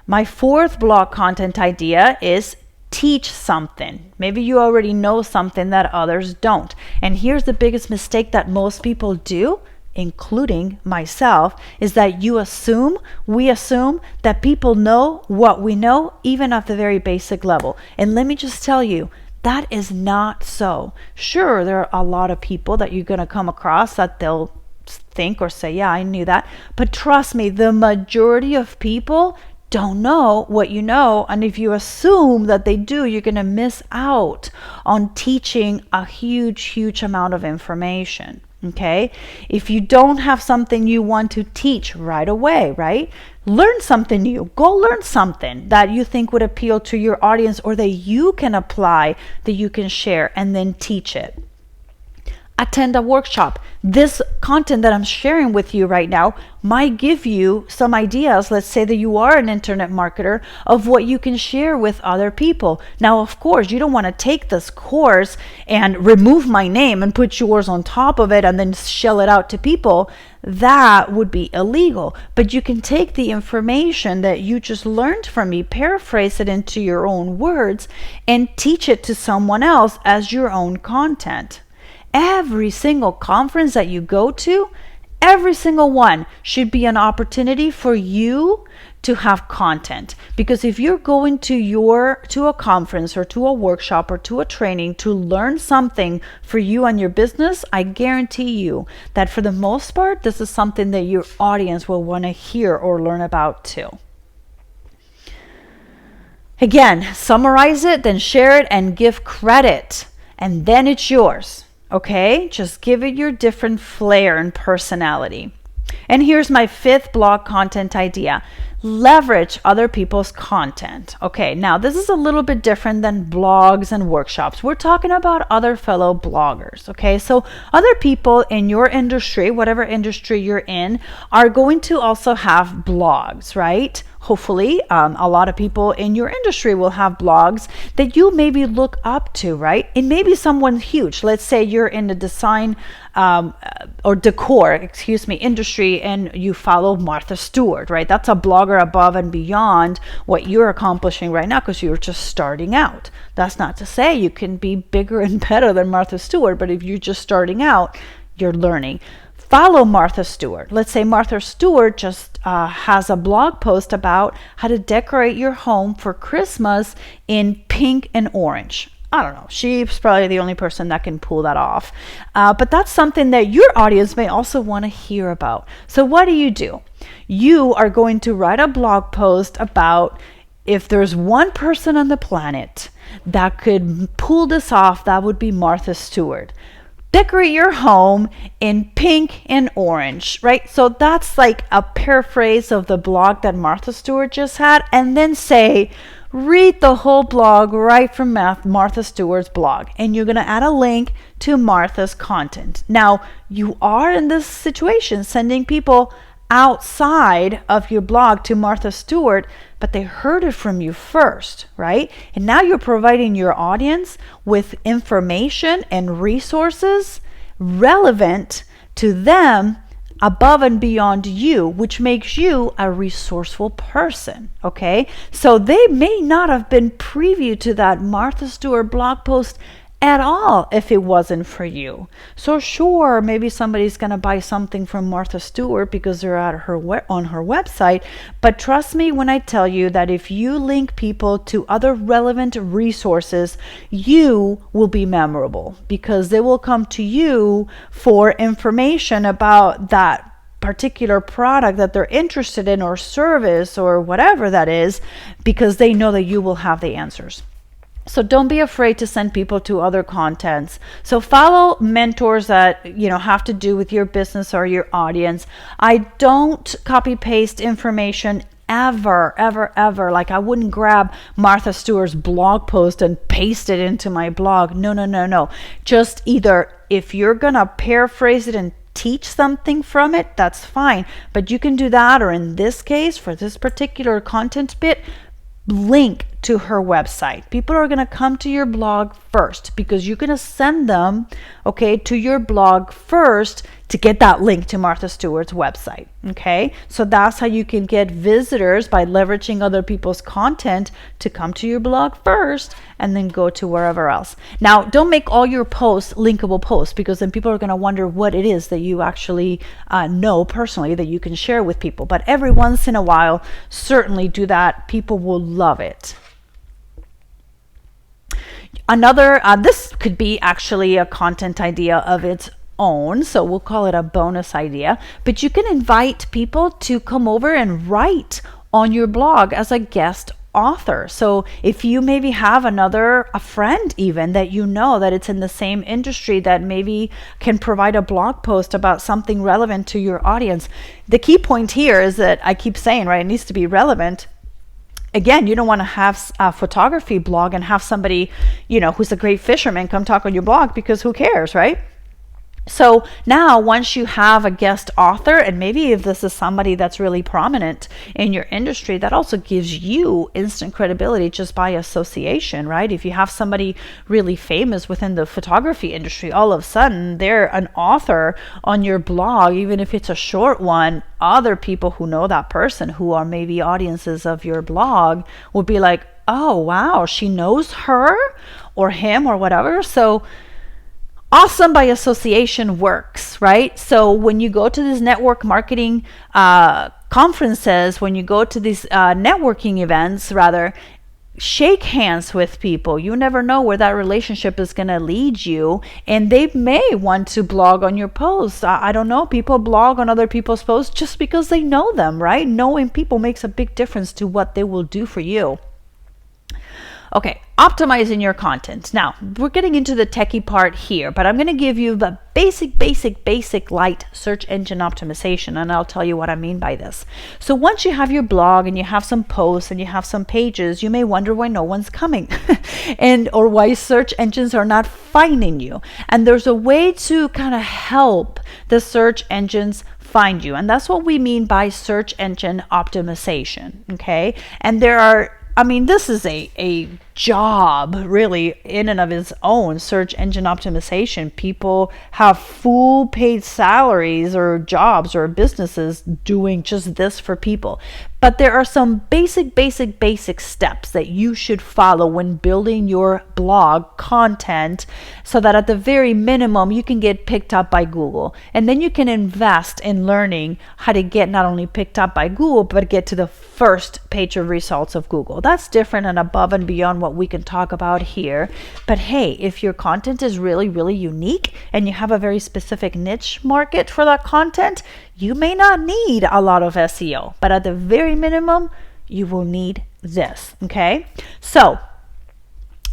My fourth blog content idea is teach something. Maybe you already know something that others don't. And here's the biggest mistake that most people do, including myself, is that we assume that people know what we know, even at the very basic level. And let me just tell you, that is not so. Sure, there are a lot of people that you're going to come across that they'll think or say, yeah, I knew that. But trust me, the majority of people don't know what you know. And if you assume that they do, you're going to miss out on teaching a huge amount of information. Okay? If you don't have something you want to teach right away, right? Learn something new. Go learn something that you think would appeal to your audience or that you can apply, that you can share, and then teach it. Attend a workshop. This content that I'm sharing with you right now might give you some ideas. Let's say that you are an internet marketer, of what you can share with other people. Now, of course, you don't want to take this course and remove my name and put yours on top of it and then shell it out to people. That would be illegal. But you can take the information that you just learned from me, paraphrase it into your own words, and teach it to someone else as your own content. Every single conference that you go to, every single one should be an opportunity for you to have content. Because if you're going to a conference or to a workshop or to a training to learn something for you and your business, I guarantee you that for the most part, this is something that your audience will want to hear or learn about too. Again, summarize it, then share it and give credit, and then it's yours. Okay, just give it your different flair and personality. And here's my fifth blog content idea. Leverage other people's content. Okay, now this is a little bit different than blogs and workshops. We're talking about other fellow bloggers. Okay, so other people in your industry, whatever industry you're in, are going to also have blogs, right? Hopefully, a lot of people in your industry will have blogs that you maybe look up to, right? And maybe someone huge. Let's say you're in the design or decor, industry, and you follow Martha Stewart, right? That's a blogger above and beyond what you're accomplishing right now because you're just starting out. That's not to say you can be bigger and better than Martha Stewart, but if you're just starting out, you're learning. Follow Martha Stewart. Let's say Martha Stewart just has a blog post about how to decorate your home for Christmas in pink and orange. I don't know. She's probably the only person that can pull that off. But that's something that your audience may also want to hear about. So what do? You are going to write a blog post about if there's one person on the planet that could pull this off, that would be Martha Stewart. Decorate your home in pink and orange, right? So that's like a paraphrase of the blog that Martha Stewart just had, and then say, read the whole blog right from Martha Stewart's blog, and you're going to add a link to Martha's content. Now, you are in this situation sending people outside of your blog to Martha Stewart, but they heard it from you first, right? And now you're providing your audience with information and resources relevant to them above and beyond you, which makes you a resourceful person, okay? So they may not have been privy to that Martha Stewart blog post at all if it wasn't for you. So sure, maybe somebody's going to buy something from Martha Stewart because they're at on her website, but trust me when I tell you that if you link people to other relevant resources, you will be memorable because they will come to you for information about that particular product that they're interested in or service or whatever that is, because they know that you will have the answers. So don't be afraid to send people to other contents. So follow mentors that, have to do with your business or your audience. I don't copy paste information ever. Like I wouldn't grab Martha Stewart's blog post and paste it into my blog. No. Just either if you're going to paraphrase it and teach something from it, that's fine. But you can do that, or in this case, for this particular content bit, link to her website. People are going to come to your blog first because you're going to send them, to your blog first to get that link to Martha Stewart's website. Okay, so that's how you can get visitors, by leveraging other people's content to come to your blog first and then go to wherever else. Now, don't make all your posts linkable posts, because then people are going to wonder what it is that you actually know personally that you can share with people. But every once in a while, certainly do that. People will love it. Another, this could be actually a content idea of its own, so we'll call it a bonus idea, but you can invite people to come over and write on your blog as a guest author. So if you maybe have a friend even that that it's in the same industry that maybe can provide a blog post about something relevant to your audience. The key point here is that I keep saying, right, it needs to be relevant. Again, you don't want to have a photography blog and have somebody, who's a great fisherman come talk on your blog, because who cares, right? So now once you have a guest author, and maybe if this is somebody that's really prominent in your industry, that also gives you instant credibility just by association, right? If you have somebody really famous within the photography industry, all of a sudden they're an author on your blog, even if it's a short one, other people who know that person, who are maybe audiences of your blog, would be like, oh wow, she knows her or him or whatever. So awesome by association works, right? So when you go to these network marketing conferences, when you go to these networking events, rather, shake hands with people. You never know where that relationship is going to lead you, and they may want to blog on your posts. I don't know. People blog on other people's posts just because they know them, right? Knowing people makes a big difference to what they will do for you. Okay, optimizing your content. Now, we're getting into the techie part here, but I'm going to give you the basic light search engine optimization, and I'll tell you what I mean by this. So once you have your blog and you have some posts and you have some pages, you may wonder why no one's coming and or why search engines are not finding you. And there's a way to kind of help the search engines find you. And that's what we mean by search engine optimization. Okay. And this is a job really in and of its own, search engine optimization. People have full paid salaries or jobs or businesses doing just this for people. But there are some basic steps that you should follow when building your blog content so that at the very minimum you can get picked up by Google. And then you can invest in learning how to get not only picked up by Google, but get to the first page of results of Google. That's different and above and beyond what we can talk about here. But hey, if your content is really unique and you have a very specific niche market for that content, you may not need a lot of SEO, but at the very minimum, you will need this, okay? So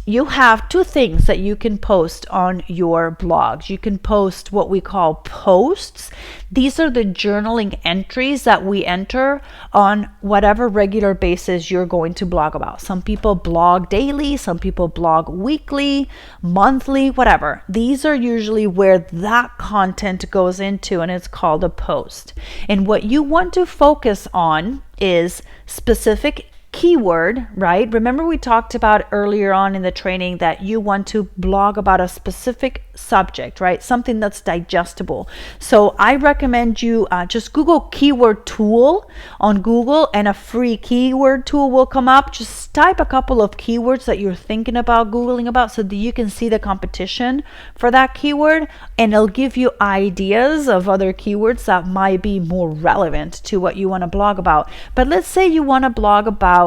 you have two things that you can post on your blogs. You can post what we call posts. These are the journaling entries that we enter on whatever regular basis you're going to blog about. Some people blog daily, some people blog weekly, monthly, whatever. These are usually where that content goes into, and it's called a post. And what you want to focus on is specific keyword, right? Remember we talked about earlier on in the training that you want to blog about a specific subject, right? Something that's digestible. So I recommend you just Google keyword tool on Google, and a free keyword tool will come up. Just type a couple of keywords that you're thinking about Googling about so that you can see the competition for that keyword, and it'll give you ideas of other keywords that might be more relevant to what you want to blog about. But let's say you want to blog about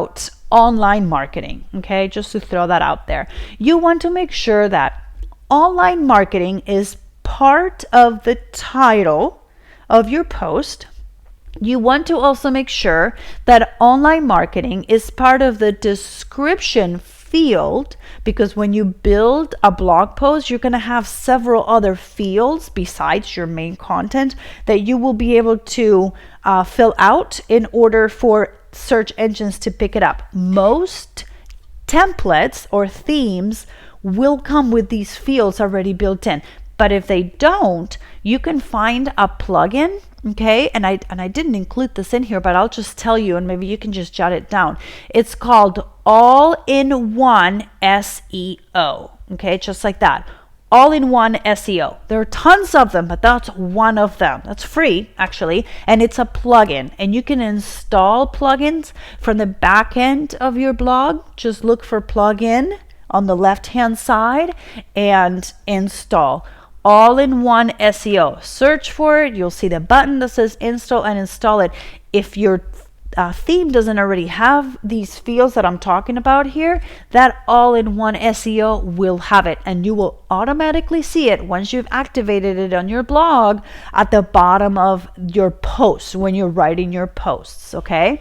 online marketing, okay? Just to throw that out there. You want to make sure that online marketing is part of the title of your post. You want to also make sure that online marketing is part of the description field, because when you build a blog post, you're going to have several other fields besides your main content that you will be able to fill out in order for search engines to pick it up. Most templates or themes will come with these fields already built in, but if they don't, you can find a plugin, okay? And I didn't include this in here, but I'll just tell you, and maybe you can just jot it down. It's called All-in-One SEO, okay? Just like that. All-in-One SEO. There are tons of them, but that's one of them. That's free, actually, and it's a plugin. And you can install plugins from the back end of your blog. Just look for plugin on the left-hand side and install. All-in-One SEO. Search for it. You'll see the button that says install and install it. If your theme doesn't already have these fields that I'm talking about here, that all-in-one SEO will have it, and you will automatically see it once you've activated it on your blog at the bottom of your posts when you're writing your posts, okay?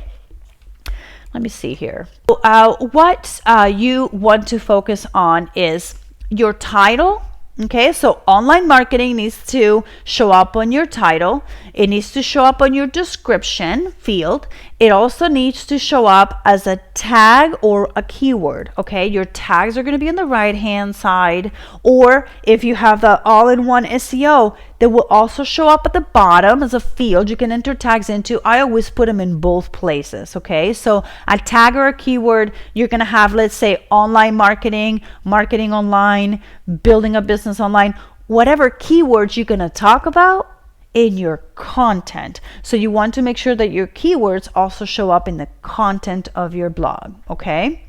Let me see here. What you want to focus on is your title. Okay, so online marketing needs to show up on your title. It needs to show up on your description field. It also needs to show up as a tag or a keyword. Okay, your tags are going to be on the right hand side, or if you have the all-in-one SEO, they will also show up at the bottom as a field you can enter tags into. I always put them in both places. Okay, so a tag or a keyword, you're going to have, let's say, online marketing, marketing online, building a business online, whatever keywords you're going to talk about in your content. So you want to make sure that your keywords also show up in the content of your blog, okay?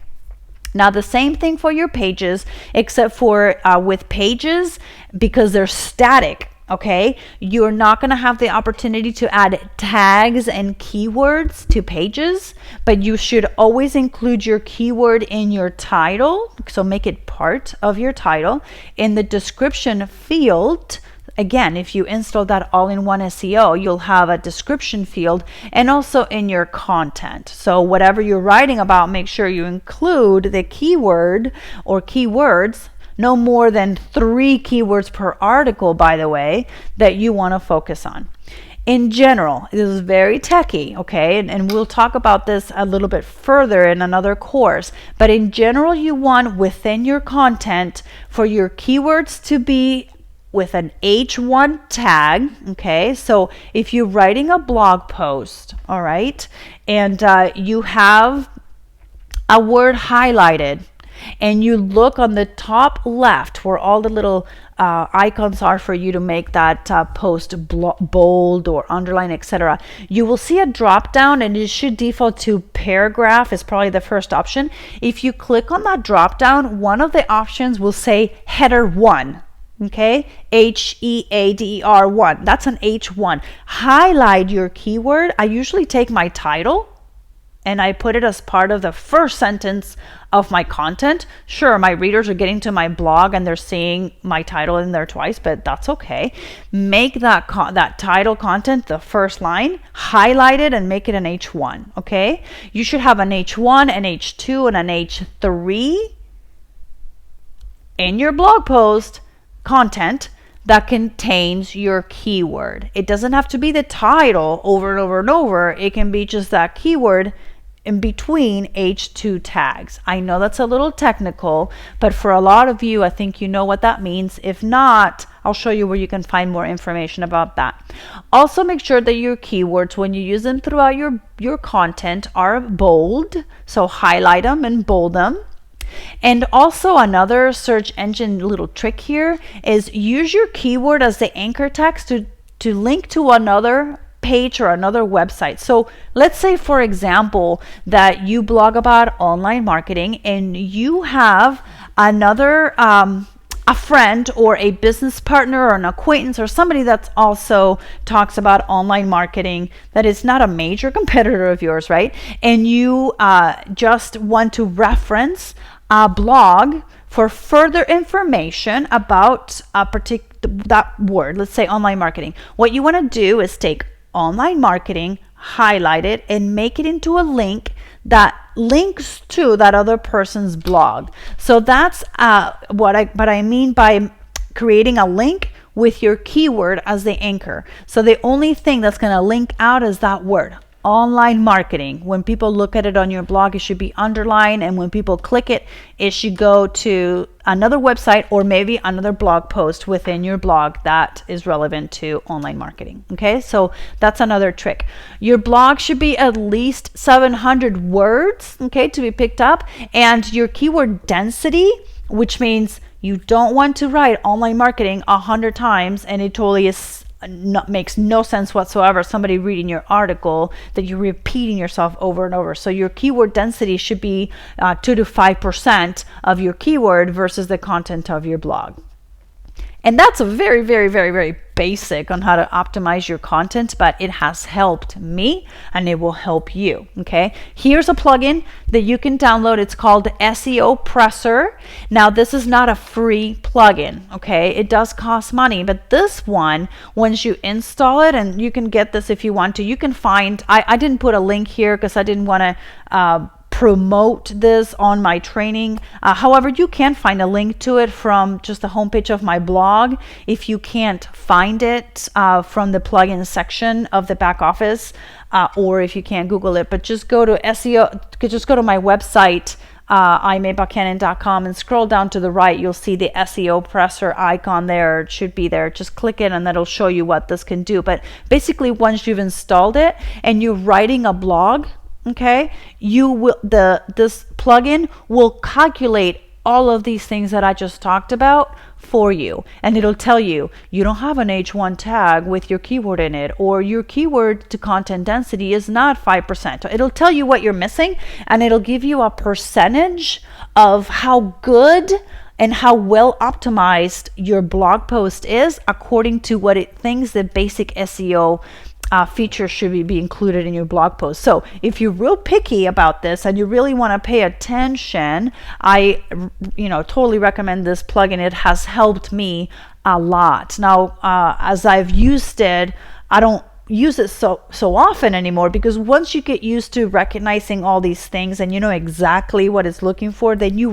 Now the same thing for your pages, except for with pages, because they're static, okay? You're not going to have the opportunity to add tags and keywords to pages, but you should always include your keyword in your title. So make it part of your title. In the description field again, if you install that all-in-one SEO, you'll have a description field and also in your content. So whatever you're writing about, make sure you include the keyword or keywords, no more than 3 keywords per article, by the way, that you want to focus on. In general, this is very techy, okay? And we'll talk about this a little bit further in another course. But in general, you want within your content for your keywords to be with an H1 tag, okay? So if you're writing a blog post, all right, and you have a word highlighted, and you look on the top left where all the little icons are for you to make that post bold or underline, etc., you will see a drop down, and it should default to paragraph is probably the first option. If you click on that drop down, one of the options will say header 1. Okay, HEADER 1. That's an H1. Highlight your keyword. I usually take my title and I put it as part of the first sentence of my content. Sure, my readers are getting to my blog and they're seeing my title in there twice, but that's okay. Make that title content the first line, highlight it and make it an H1, okay? You should have an H1, an H2, and an H3 in your blog post content that contains your keyword. It doesn't have to be the title over and over and over. It can be just that keyword in between H2 tags. I know that's a little technical, but for a lot of you, I think you know what that means. If not, I'll show you where you can find more information about that. Also, make sure that your keywords, when you use them throughout your content, are bold. So highlight them and bold them. And also another search engine little trick here is use your keyword as the anchor text to link to another page or another website. So let's say, for example, that you blog about online marketing and you have another a friend or a business partner or an acquaintance or somebody that's also talks about online marketing that is not a major competitor of yours, right? And you just want to reference a blog for further information about that word, let's say online marketing. What you want to do is take online marketing, highlight it, and make it into a link that links to that other person's blog. So that's what I mean by creating a link with your keyword as the anchor. So the only thing that's going to link out is that word, online marketing. When people look at it on your blog, it should be underlined, and when people click it, it should go to another website or maybe another blog post within your blog that is relevant to online marketing. Okay, so that's another trick. Your blog should be at least 700 words, okay, to be picked up, and your keyword density, which means you don't want to write online marketing 100 times and it totally makes no sense whatsoever, somebody reading your article, that you're repeating yourself over and over. So your keyword density should be 2 to 5% of your keyword versus the content of your blog. And that's a very, very, very, very basic on how to optimize your content, but it has helped me and it will help you. Okay, here's a plugin that you can download. It's called SEO Presser. Now, this is not a free plugin. Okay, it does cost money, but this one, once you install it, and you can get this if you want to, you can find, I didn't put a link here because I didn't want to promote this on my training. However, you can find a link to it from just the homepage of my blog. If you can't find it from the plugin section of the back office, or if you can't Google it, but just go to SEO, just go to my website, imaybuchanan.com, and scroll down to the right. You'll see the SEO Presser icon there. It should be there. Just click it and that'll show you what this can do. But basically, once you've installed it and you're writing a blog, okay, this plugin will calculate all of these things that I just talked about for you, and it'll tell you don't have an H1 tag with your keyword in it, or your keyword to content density is not 5%. It'll tell you what you're missing, and it'll give you a percentage of how good and how well optimized your blog post is according to what it thinks the basic SEO features should be included in your blog post. So if you're real picky about this and you really want to pay attention, I totally recommend this plugin. It has helped me a lot. Now, as I've used it, I don't use it so often anymore, because once you get used to recognizing all these things and you know exactly what it's looking for, then you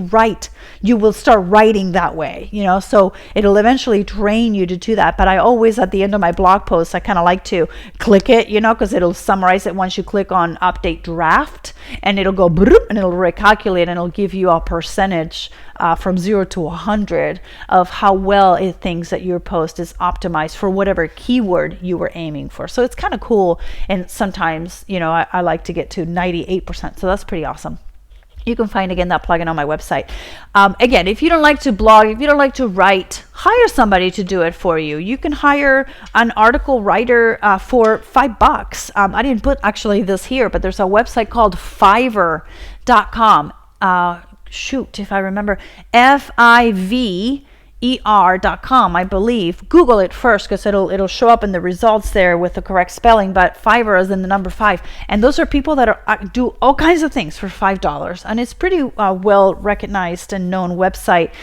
will start writing that way, so it'll eventually train you to do that. But I always, at the end of my blog posts, I kind of like to click it, because it'll summarize it once you click on update draft, and it'll go and it'll recalculate, and it'll give you a percentage from 0 to 100 of how well it thinks that your post is optimized for whatever keyword you were aiming for. So it's kind of cool. And sometimes, I like to get to 98%. So that's pretty awesome. You can find, again, that plugin on my website. Again, if you don't like to blog, if you don't like to write, hire somebody to do it for you. You can hire an article writer for $5. I didn't put actually this here, but there's a website called Fiverr.com. Shoot, if I remember, Fiverr.com, I believe. Google it first, because it'll show up in the results there with the correct spelling, but Fiverr is in the number 5. And those are people that do all kinds of things for $5. And it's pretty well recognized and known website.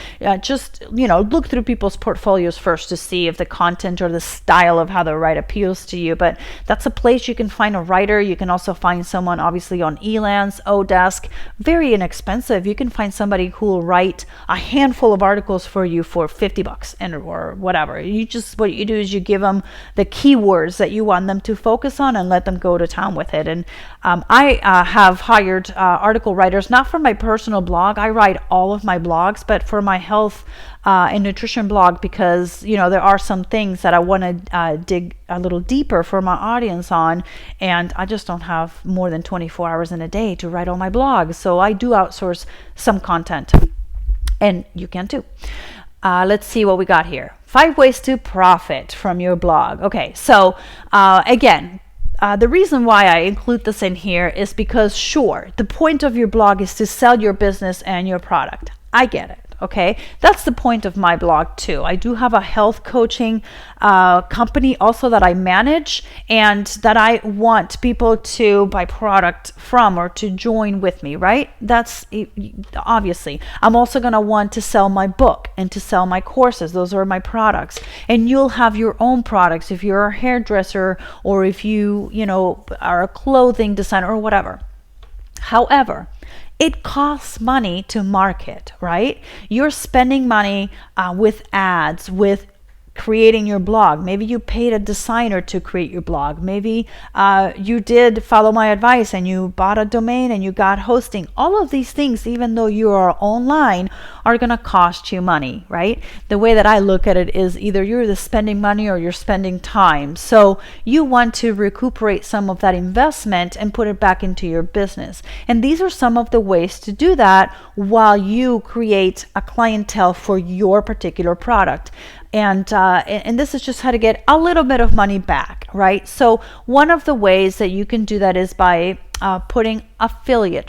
Just, look through people's portfolios first to see if the content or the style of how they write appeals to you. But that's a place you can find a writer. You can also find someone, obviously, on Elance, Odesk. Very inexpensive. You can find somebody who will write a handful of articles for you for $50 or whatever. What you do is you give them the keywords that you want them to focus on and let them go to town with it. And I have hired article writers, not for my personal blog. I write all of my blogs, but for my health and nutrition blog, because there are some things that I want to dig a little deeper for my audience on, and I just don't have more than 24 hours in a day to write all my blogs. So I do outsource some content, and you can too. Let's see what we got here. 5 ways to profit from your blog. Okay, so again, the reason why I include this in here is because, sure, the point of your blog is to sell your business and your product. I get it. Okay, that's the point of my blog too. I do have a health coaching company also that I manage, and that I want people to buy product from or to join with me, right? That's obviously. I'm also going to want to sell my book and to sell my courses. Those are my products. And you'll have your own products if you're a hairdresser, or if you are a clothing designer or whatever. However, it costs money to market, right? You're spending money with ads, with creating your blog. Maybe you paid a designer to create your blog. Maybe you did follow my advice and you bought a domain and you got hosting. All of these things, even though you are online, are going to cost you money, right? The way that I look at it is either you're spending money or you're spending time. So you want to recuperate some of that investment and put it back into your business. And these are some of the ways to do that while you create a clientele for your particular product. And this is just how to get a little bit of money back, right? So one of the ways that you can do that is by putting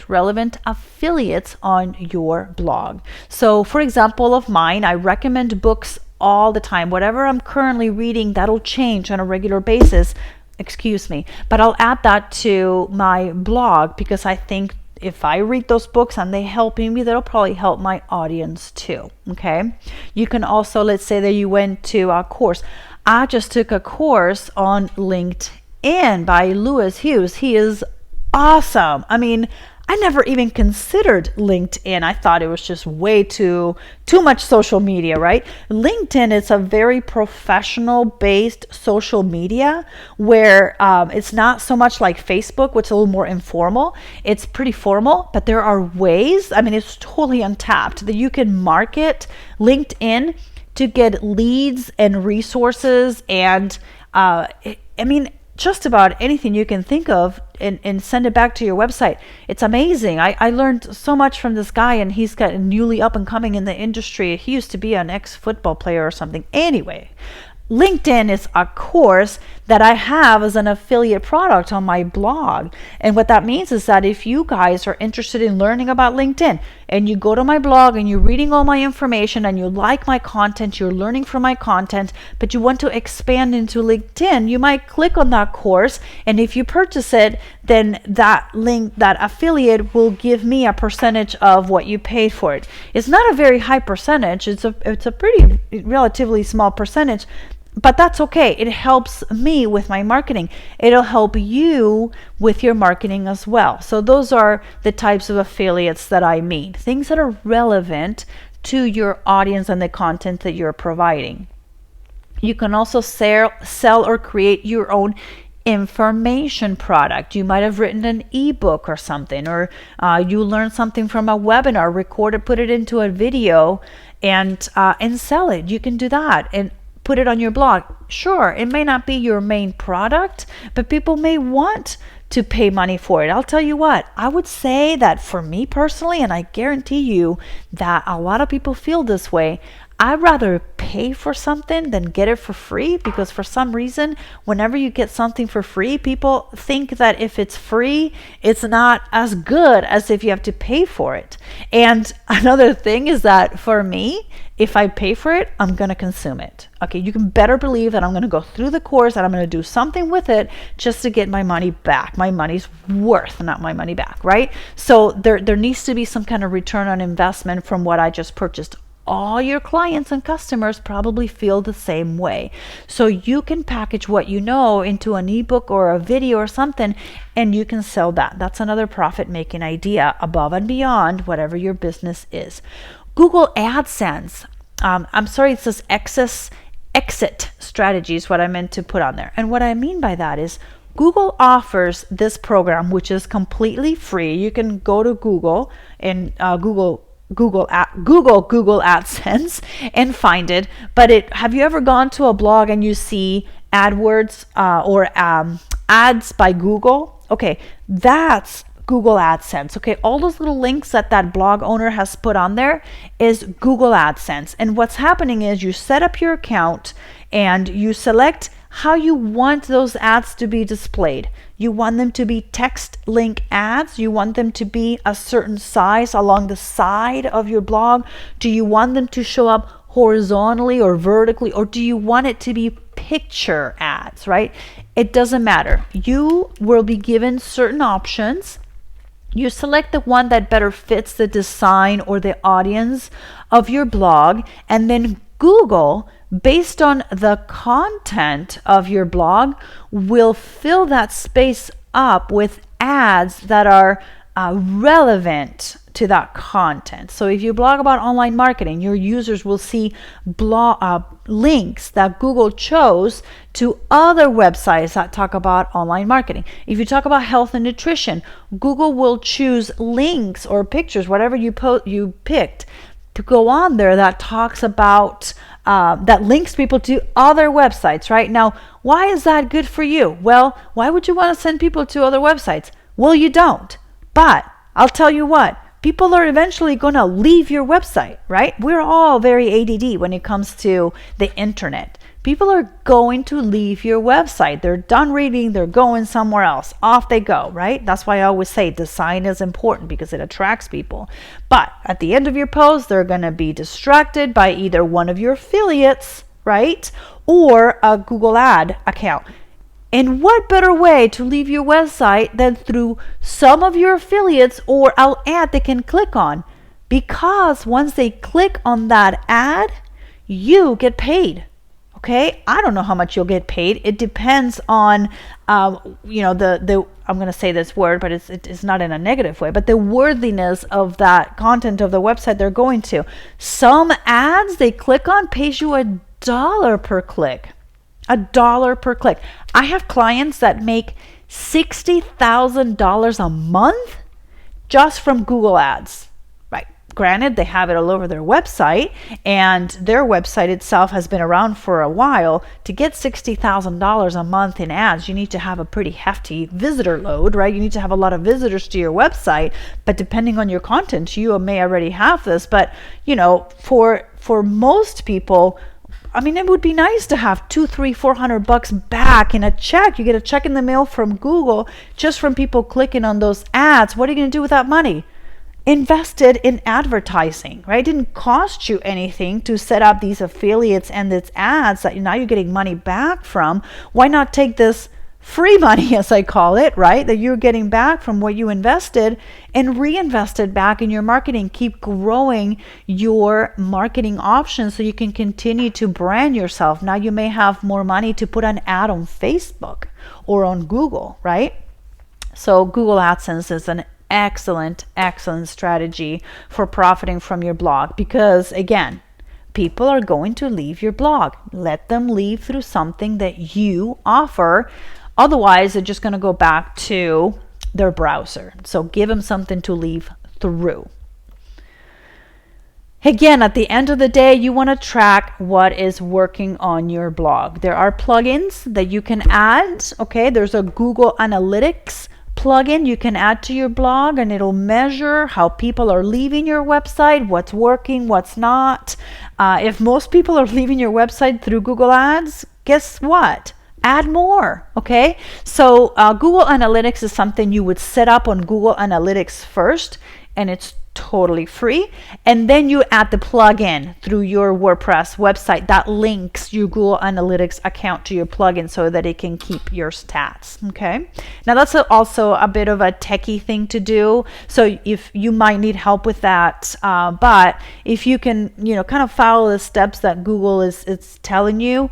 relevant affiliates on your blog. So for example of mine, I recommend books all the time. Whatever I'm currently reading, that'll change on a regular basis. Excuse me. But I'll add that to my blog, because I think if I read those books and they helping me, that'll probably help my audience too. Okay. You can also, let's say that you went to a course. I just took a course on LinkedIn by Lewis Hughes. He is awesome. I mean, I never even considered LinkedIn. I thought it was just way too much social media, right? LinkedIn is a very professional based social media where it's not so much like Facebook, which is a little more informal. It's pretty formal, but there are ways, I mean, it's totally untapped, that you can market LinkedIn to get leads and resources and just about anything you can think of, and send it back to your website. It's amazing. I learned so much from this guy, and he's got newly up and coming in the industry. He used to be an ex-football player or something. Anyway, LinkedIn is a course that I have as an affiliate product on my blog. And what that means is that if you guys are interested in learning about LinkedIn, and you go to my blog and you're reading all my information and you like my content, you're learning from my content, but you want to expand into LinkedIn, you might click on that course, and if you purchase it, then that link, that affiliate will give me a percentage of what you paid for it. It's not a very high percentage. It's a pretty relatively small percentage, but that's okay. It helps me with my marketing. It'll help you with your marketing as well. So those are the types of affiliates that I mean. Things that are relevant to your audience and the content that you're providing. You can also sell or create your own information product. You might have written an ebook or something, or you learned something from a webinar, record it, put it into a video, and sell it. You can do that and put it on your blog. Sure, it may not be your main product, but people may want to pay money for it. I'll tell you what, I would say that for me personally, and I guarantee you that a lot of people feel this way, I'd rather pay for something than get it for free, because for some reason, whenever you get something for free, people think that if it's free, it's not as good as if you have to pay for it. And another thing is that for me, if I pay for it, I'm going to consume it. Okay, you can better believe that I'm going to go through the course and I'm going to do something with it just to get my money back. My money's worth, not my money back, right? So there needs to be some kind of return on investment from what I just purchased. All your clients and customers probably feel the same way. So you can package what you know into an ebook or a video or something, and you can sell that. That's another profit-making idea above and beyond whatever your business is. Google AdSense. I'm sorry, it says exit strategy is what I meant to put on there. And what I mean by that is Google offers this program, which is completely free. You can go to Google and Google AdSense and find it. But have you ever gone to a blog and you see AdWords or ads by Google? Okay, that's Google AdSense. Okay, all those little links that blog owner has put on there is Google AdSense. And what's happening is you set up your account and you select how you want those ads to be displayed. You want them to be text link ads? You want them to be a certain size along the side of your blog? Do you want them to show up horizontally or vertically? Or do you want it to be picture ads, right? It doesn't matter. You will be given certain options. You select the one that better fits the design or the audience of your blog, and then Google, based on the content of your blog, will fill that space up with ads that are relevant to that content. So if you blog about online marketing, your users will see links that Google chose to other websites that talk about online marketing. If you talk about health and nutrition, Google will choose links or pictures, whatever you picked, to go on there that talks about that links people to other websites. Right now, why is that good for you? Well, why would you want to send people to other websites? Well, you don't. But I'll tell you what, people are eventually going to leave your website, right? We're all very ADD when it comes to the internet. People are going to leave your website. They're done reading, they're going somewhere else. Off they go, right? That's why I always say design is important, because it attracts people. But at the end of your post, they're going to be distracted by either one of your affiliates, right? Or a Google ad account. And what better way to leave your website than through some of your affiliates or an ad they can click on? Because once they click on that ad, you get paid. Okay, I don't know how much you'll get paid. It depends on, I'm going to say this word, but it's not in a negative way, but the worthiness of that content of the website they're going to. Some ads they click on pays you $1 per click. $1 per click. I have clients that make $60,000 a month just from Google ads. Right. Granted, they have it all over their website, and their website itself has been around for a while. To get $60,000 a month in ads, you need to have a pretty hefty visitor load, right? You need to have a lot of visitors to your website, but depending on your content, you may already have this. But, for most people, I mean, it would be nice to have $200, $300, $400 back in a check. You get a check in the mail from Google just from people clicking on those ads. What are you going to do with that money? invested in advertising, right? It didn't cost you anything to set up these affiliates and its ads that now you're getting money back from. Why not take this free money, as I call it, right, that you're getting back from what you invested and reinvest it back in your marketing? Keep growing your marketing options so you can continue to brand yourself. Now you may have more money to put an ad on Facebook or on Google, right? So Google AdSense is an excellent strategy for profiting from your blog, because again, people are going to leave your blog. Let them leave through something that you offer. Otherwise, they're just going to go back to their browser. So give them something to leave through. Again, at the end of the day, you want to track what is working on your blog. There are plugins that you can add. Okay, there's a Google Analytics plugin you can add to your blog, and it'll measure how people are leaving your website, what's working, what's not. If most people are leaving your website through Google Ads, guess what? Add more. Okay, so Google Analytics is something you would set up on Google Analytics first, and it's totally free, and then you add the plugin through your WordPress website that links your Google Analytics account to your plugin so that it can keep your stats. Okay, now that's also a bit of a techie thing to do, so if you might need help with that, but if you can kind of follow the steps that Google is telling you,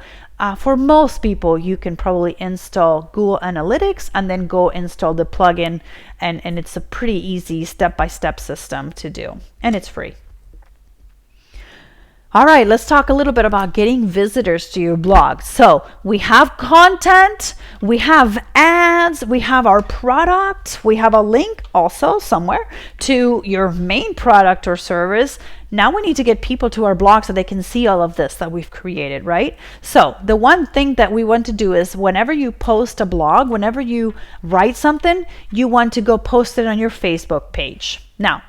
for most people, you can probably install Google Analytics and then go install the plugin, and it's a pretty easy step-by-step system to do, and it's free. All right, let's talk a little bit about getting visitors to your blog. So we have content, we have ads, we have our product, we have a link also somewhere to your main product or service. Now we need to get people to our blog so they can see all of this that we've created, right? So the one thing that we want to do is whenever you post a blog, whenever you write something, you want to go post it on your Facebook page. Now,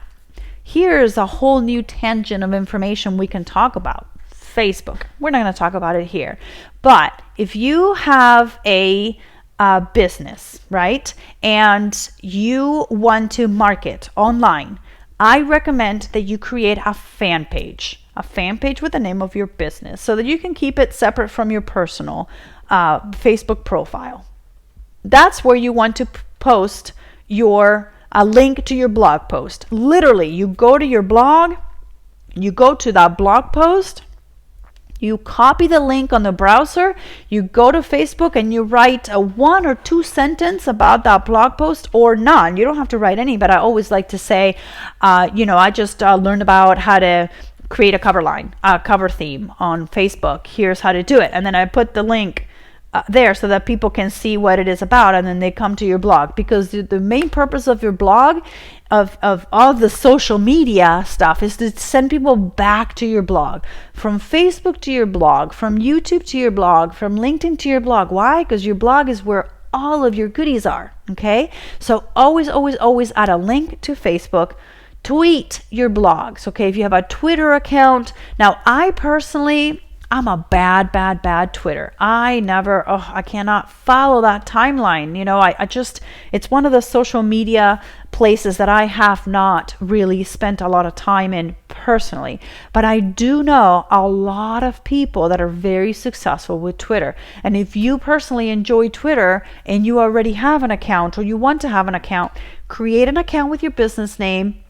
here's a whole new tangent of information we can talk about. Facebook. We're not going to talk about it here. But if you have a business, right, and you want to market online, I recommend that you create a fan page with the name of your business so that you can keep it separate from your personal Facebook profile. That's where you want to post a link to your blog post. Literally, you go to your blog, you go to that blog post, you copy the link on the browser, you go to Facebook and you write a 1 or 2 sentence about that blog post, or none. You don't have to write any, but I always like to say, I just learned about how to create a cover theme on Facebook. Here's how to do it. And then I put the link there so that people can see what it is about, and then they come to your blog, because the main purpose of your blog, of all the social media stuff, is to send people back to your blog, from Facebook to your blog, from YouTube to your blog, from LinkedIn to your blog. Why? Because your blog is where all of your goodies are. Okay, so always add a link to Facebook. Tweet your blogs. Okay, if you have a Twitter account. Now, I'm a bad Twitter. I cannot follow that timeline. It's one of the social media places that I have not really spent a lot of time in personally. But I do know a lot of people that are very successful with Twitter. And if you personally enjoy Twitter and you already have an account, or you want to have an account, create an account with your business name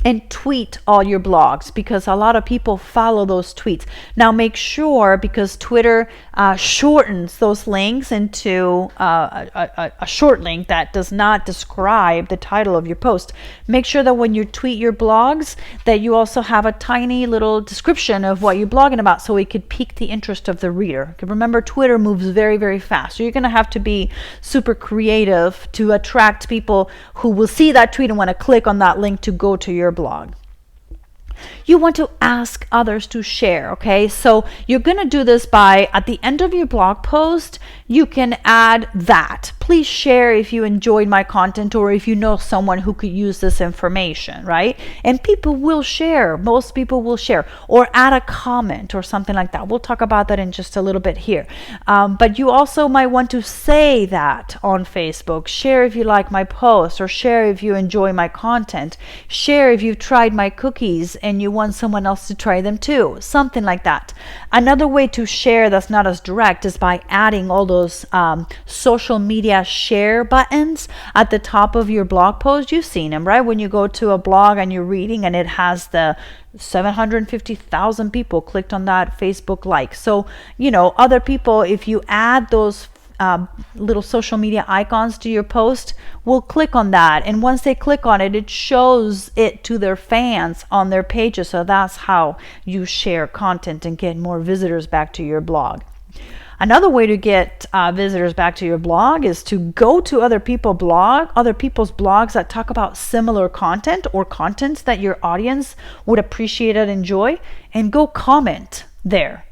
and tweet all your blogs, because a lot of people follow those tweets. Now make sure, because Twitter shortens those links into a short link that does not describe the title of your post. Make sure that when you tweet your blogs, that you also have a tiny little description of what you're blogging about, so it could pique the interest of the reader. Remember, Twitter moves very, very fast, so you're going to have to be super creative to attract people who will see that tweet and want to click on that link to go to your blog. You want to ask others to share. Okay, so you're going to do this by, at the end of your blog post, you can add that please share if you enjoyed my content or if you know someone who could use this information, right? And people will share. Most people will share or add a comment or something like that. We'll talk about that in just a little bit here. But you also might want to say that on Facebook. Share if you like my post, or share if you enjoy my content. Share if you've tried my cookies and you want someone else to try them too. Something like that. Another way to share that's not as direct is by adding all those social media share buttons at the top of your blog post. You've seen them, right? When you go to a blog and you're reading and it has the 750,000 people clicked on that Facebook like. So, other people, if you add those little social media icons to your post, will click on that. And once they click on it, it shows it to their fans on their pages. So that's how you share content and get more visitors back to your blog. Another way to get visitors back to your blog is to go to other people's blogs that talk about similar content or content that your audience would appreciate and enjoy, and go comment there.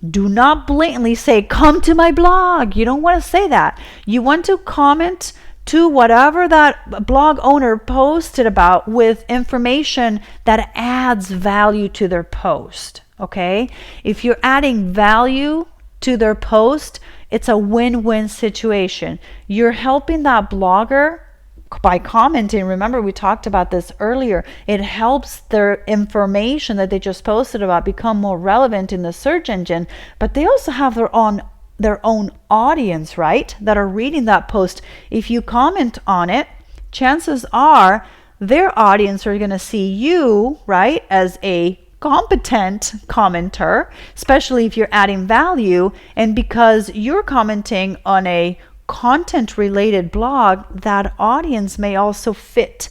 Do not blatantly say, come to my blog. You don't want to say that. You want to comment to whatever that blog owner posted about with information that adds value to their post. Okay? If you're adding value to their post, it's a win-win situation. You're helping that blogger by commenting. Remember, we talked about this earlier. It helps their information that they just posted about become more relevant in the search engine, but they also have their own audience, right, that are reading that post. If you comment on it, chances are their audience are going to see you, right, as a competent commenter, especially if you're adding value. And because you're commenting on a content related blog, that audience may also fit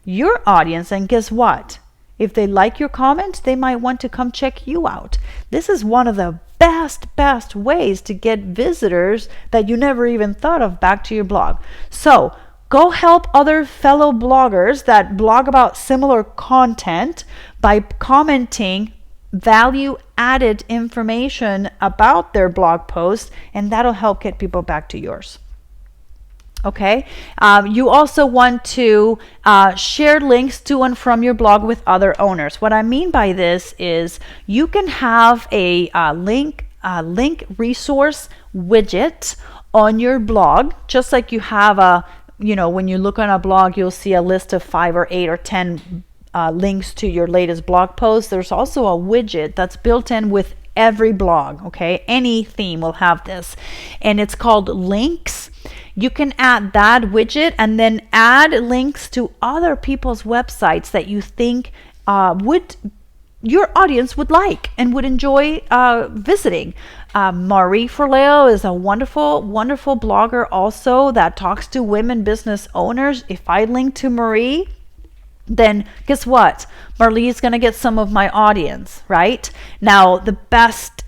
your audience. And guess what? If they like your comment, they might want to come check you out. This is one of the best ways to get visitors that you never even thought of back to your blog. So go help other fellow bloggers that blog about similar content by commenting value added information about their blog post, and that'll help get people back to yours. Okay. You also want to share links to and from your blog with other owners. What I mean by this is you can have a link resource widget on your blog, just like you have when you look on a blog, you'll see a list of 5 or 8 or 10 links to your latest blog post. There's also a widget that's built in with every blog. Okay. Any theme will have this, and it's called links. You can add that widget and then add links to other people's websites that you think your audience would like and would enjoy visiting. Marie Forleo is a wonderful blogger also that talks to women business owners. If I link to Marie, then guess what? Marlee is going to get some of my audience, right? Now, the best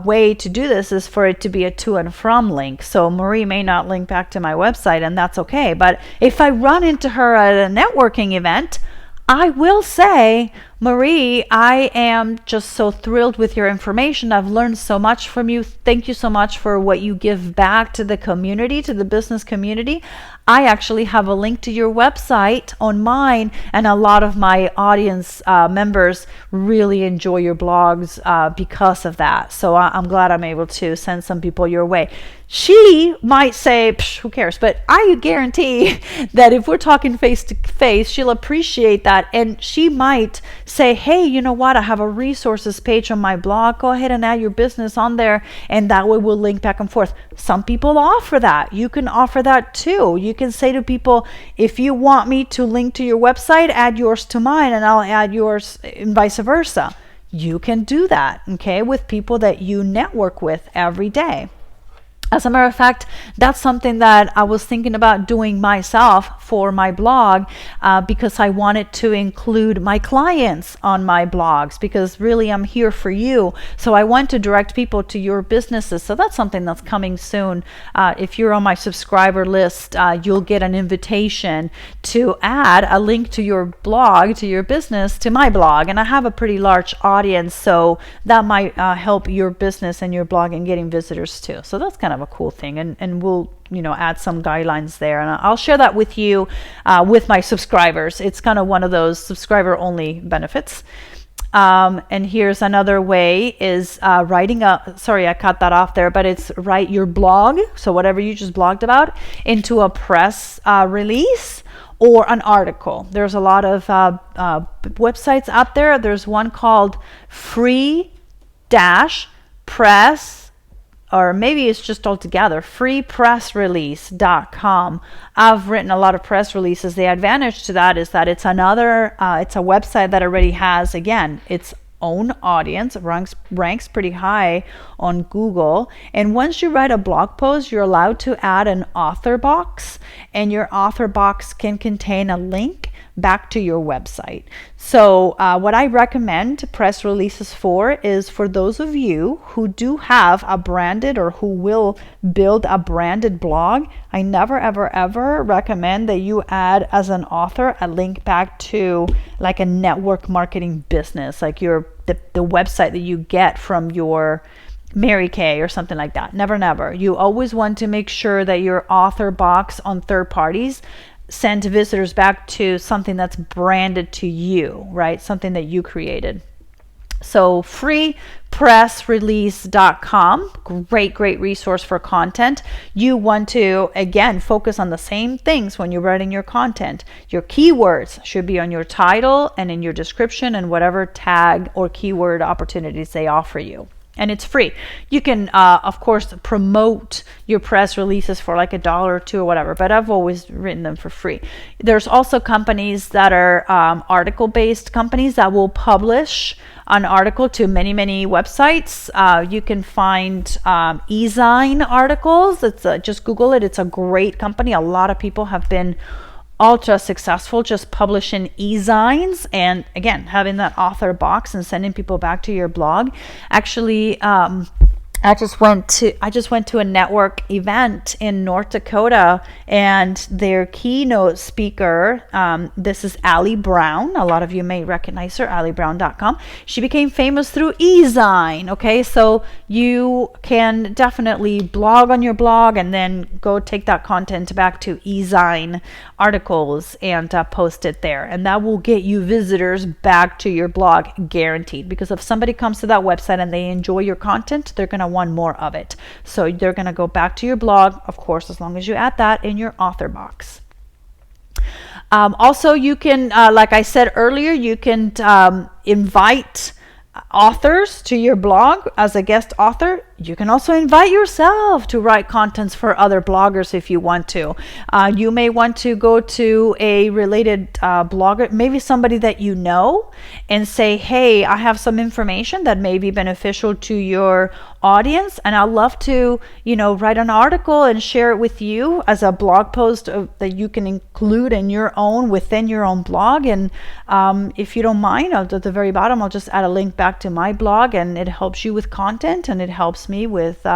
way to do this is for it to be a to and from link. So Marie may not link back to my website, and that's okay. But if I run into her at a networking event, I will say, Marie, I am just so thrilled with your information. I've learned so much from you. Thank you so much for what you give back to the community, to the business community. I actually have a link to your website on mine, and a lot of my audience members really enjoy your blogs because of that. So I'm glad I'm able to send some people your way. She might say, who cares? But I guarantee that if we're talking face to face, she'll appreciate that. And she might say, hey, you know what? I have a resources page on my blog. Go ahead and add your business on there. And that way we'll link back and forth. Some people offer that. You can offer that too. You can say to people, if you want me to link to your website, add yours to mine and I'll add yours, and vice versa. You can do that, okay, with people that you network with every day. As a matter of fact, that's something that I was thinking about doing myself for my blog because I wanted to include my clients on my blogs, because really I'm here for you. So I want to direct people to your businesses. So that's something that's coming soon. If you're on my subscriber list, you'll get an invitation to add a link to your blog, to your business, to my blog. And I have a pretty large audience, so that might help your business and your blog in getting visitors too. So that's kind of a cool thing, and we'll add some guidelines there, and I'll share that with you with my subscribers. It's kind of one of those subscriber only benefits. And here's another way is writing sorry, I cut that off there, but it's write your blog, so whatever you just blogged about, into a press release or an article. There's a lot of websites out there. There's one called free press, or maybe it's just altogether, freepressrelease.com. I've written a lot of press releases. The advantage to that is that it's it's a website that already has, again, its own audience, ranks pretty high on Google. And once you write a blog post, you're allowed to add an author box, and your author box can contain a link back to your website. So what I recommend press releases for is for those of you who do have a branded or who will build a branded blog. I never ever recommend that you add as an author a link back to like a network marketing business, like the website that you get from your Mary Kay or something like that. Never. You always want to make sure that your author box on third parties send visitors back to something that's branded to you, right? Something that you created. So freepressrelease.com, great resource for content. You want to, again, focus on the same things when you're writing your content. Your keywords should be on your title and in your description and whatever tag or keyword opportunities they offer you. And it's free. You can, of course, promote your press releases for like $1 or $2 or whatever, but I've always written them for free. There's also companies that are article-based companies that will publish an article to many websites. You can find eZine articles. It's just Google it. It's a great company. A lot of people have been ultra successful just publishing eZines, and again having that author box and sending people back to your blog. Actually, I just went to a network event in North Dakota, and their keynote speaker, this is Allie Brown. A lot of you may recognize her, alliebrown.com. She became famous through eZine. Okay, so you can definitely blog on your blog and then go take that content back to eZine articles and post it there, and that will get you visitors back to your blog, guaranteed. Because if somebody comes to that website and they enjoy your content, they're going to want more of it. So they're going to go back to your blog, of course, as long as you add that in your author box. Also, you can, like I said earlier, you can invite authors to your blog as a guest author. You can also invite yourself to write contents for other bloggers if you want to. You may want to go to a related blogger, maybe somebody that you know, and say, hey, I have some information that may be beneficial to your audience, and I'd love to, write an article and share it with you as a blog post that you can include within your own blog. And if you don't mind, at the very bottom, I'll just add a link back to my blog, and it helps you with content, and it helps me with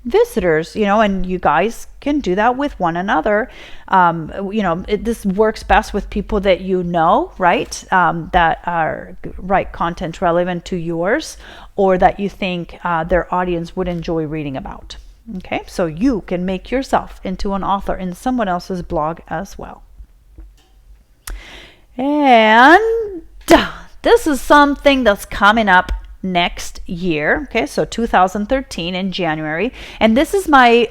visitors, and you guys can do that with one another. This works best with people that right? That write content relevant to yours, or that you think their audience would enjoy reading about. Okay, so you can make yourself into an author in someone else's blog as well. And this is something that's coming up next year. Okay, so 2013 in January, and this is my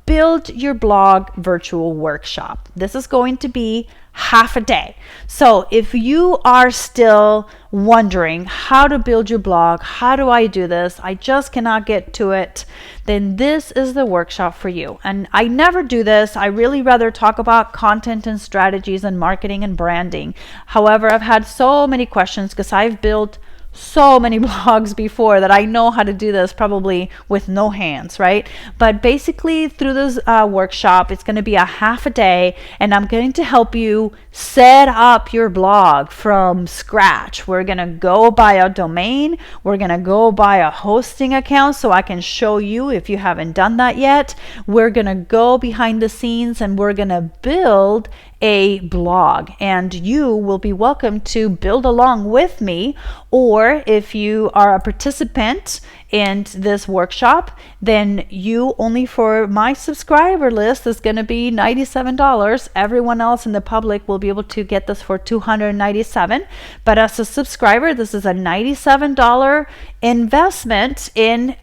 Build Your Blog virtual workshop. This is going to be half a day. So if you are still wondering how to build your blog, how do I do this, I just cannot get to it, then this is the workshop for you. And I never do this. I really rather talk about content and strategies and marketing and branding. However, I've had so many questions because I've built so many blogs before that I know how to do this probably with no hands, right? But basically through this workshop, it's going to be a half a day, and I'm going to help you set up your blog from scratch. We're going to go buy a domain. We're going to go buy a hosting account so I can show you if you haven't done that yet. We're going to go behind the scenes, and we're going to build a blog, and you will be welcome to build along with me. Or if you are a participant in this workshop, then you only for my subscriber list is going to be $97. Everyone else in the public will be able to get this for $297. But as a subscriber, this is a $97 investment in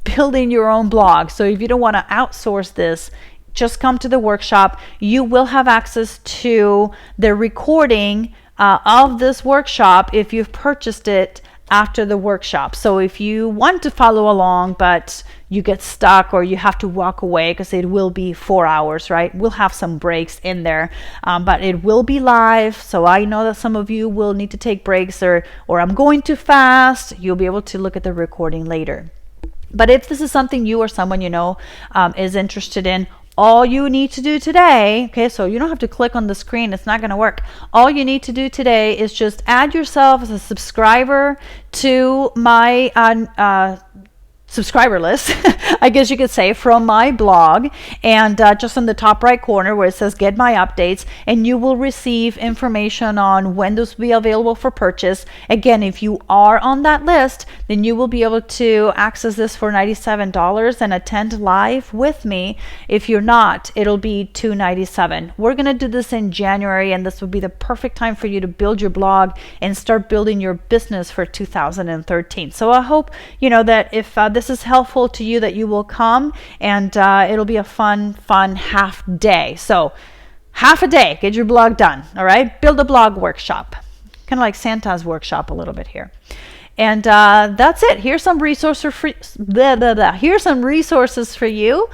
building your own blog. So if you don't want to outsource this, just come to the workshop. You will have access to the recording of this workshop if you've purchased it after the workshop. So if you want to follow along but you get stuck or you have to walk away, because it will be 4 hours, right? We'll have some breaks in there, but it will be live. So I know that some of you will need to take breaks, or I'm going too fast. You'll be able to look at the recording later. But if this is something you or someone you know is interested in, all you need to do today, okay, so you don't have to click on the screen, it's not going to work. All you need to do today is just add yourself as a subscriber to my subscriber list, I guess you could say, from my blog, and just in the top right corner where it says get my updates, and you will receive information on when those will be available for purchase. Again, if you are on that list, then you will be able to access this for $97 and attend live with me. If you're not, it'll be $297. We're going to do this in January, and this will be the perfect time for you to build your blog and start building your business for 2013. So I hope that if this is helpful to you, that you will come, and it'll be a fun half day. So half a day, get your blog done. All right, build a blog workshop, kind of like Santa's workshop a little bit here. And that's it. Here's some resources for Here's some resources for you.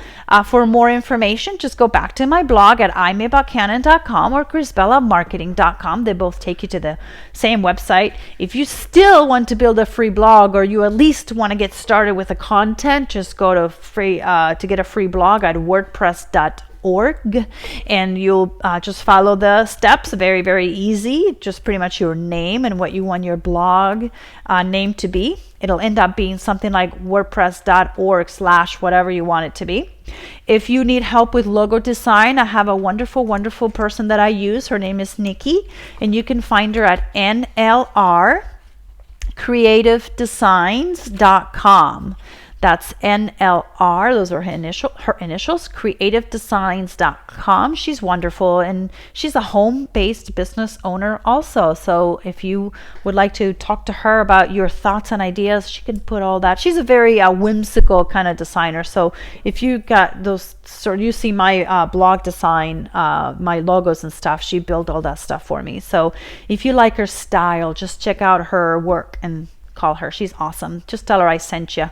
For more information, just go back to my blog at imaybuchanan.com or chrisbellamarketing.com. They both take you to the same website. If you still want to build a free blog, or you at least want to get started with the content, just go to get a free blog at wordpress.org, and you'll just follow the steps. Very, very easy. Just pretty much your name and what you want your blog name to be. It'll end up being something like wordpress.org/ whatever you want it to be. If you need help with logo design, I have a wonderful person that I use. Her name is Nikki, and you can find her at nlrcreativedesigns.com. That's NLR. Those are her initials, creativedesigns.com. She's wonderful, and she's a home-based business owner also. So if you would like to talk to her about your thoughts and ideas, she can put all that. She's a very whimsical kind of designer. So if you got those, you see my blog design, my logos and stuff, she built all that stuff for me. So if you like her style, just check out her work and call her. She's awesome. Just tell her I sent you,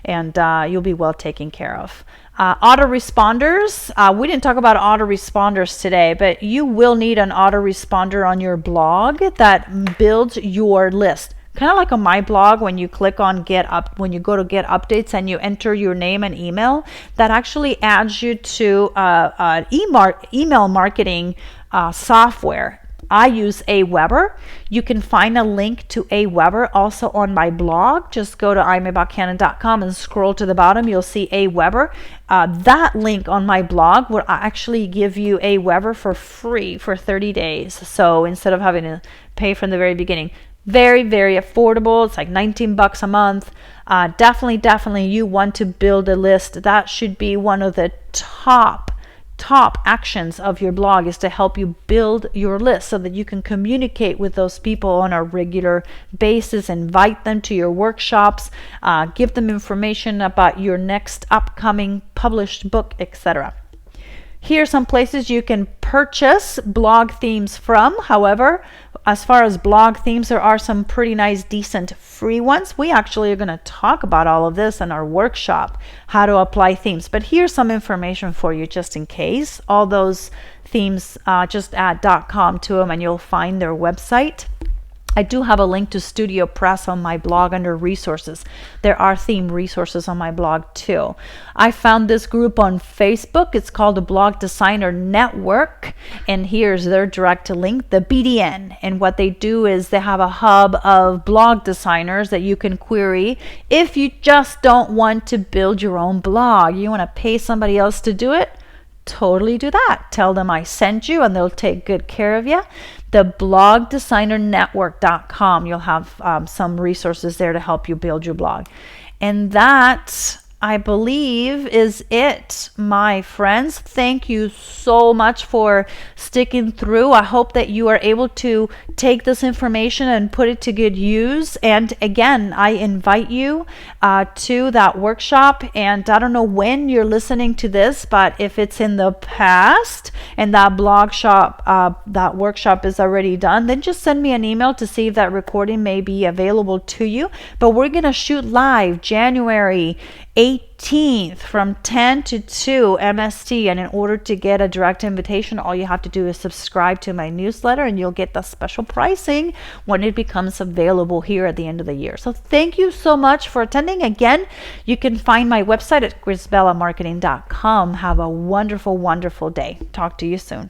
and you'll be well taken care of. Autoresponders. We didn't talk about autoresponders today, but you will need an autoresponder on your blog that builds your list. Kind of like on my blog, when you click on when you go to get updates and you enter your name and email, that actually adds you to email marketing software. I use Aweber. You can find a link to Aweber also on my blog. Just go to imaybuchanan.com and scroll to the bottom. You'll see Aweber. That link on my blog will actually give you Aweber for free for 30 days. So instead of having to pay from the very beginning, very, very affordable. It's like $19 a month. Definitely you want to build a list. That should be one of the top actions of your blog, is to help you build your list so that you can communicate with those people on a regular basis, invite them to your workshops, give them information about your next upcoming published book, etc. Here are some places you can purchase blog themes from. However, as far as blog themes, there are some pretty nice, decent free ones. We actually are going to talk about all of this in our workshop, how to apply themes. But here's some information for you just in case. All those themes, just add .com to them and you'll find their website. I do have a link to Studio Press on my blog under resources. There are theme resources on my blog too. I found this group on Facebook. It's called the Blog Designer Network, and here's their direct link, the BDN. And what they do is they have a hub of blog designers that you can query if you just don't want to build your own blog. You want to pay somebody else to do it? Totally do that. Tell them I sent you and they'll take good care of you. The blogdesignernetwork.com. You'll have some resources there to help you build your blog. And that, I believe, is it, my friends. Thank you so much for sticking through. I hope that you are able to take this information and put it to good use. And again, I invite you to that workshop. And I don't know when you're listening to this, but if it's in the past and that that workshop is already done, then just send me an email to see if that recording may be available to you. But we're going to shoot live January 18th from 10 to 2 MST, and in order to get a direct invitation, all you have to do is subscribe to my newsletter and you'll get the special pricing when it becomes available here at the end of the year. So thank you so much for attending. Again, you can find my website at grisabellamarketing.com. Have a wonderful, wonderful day. Talk to you soon.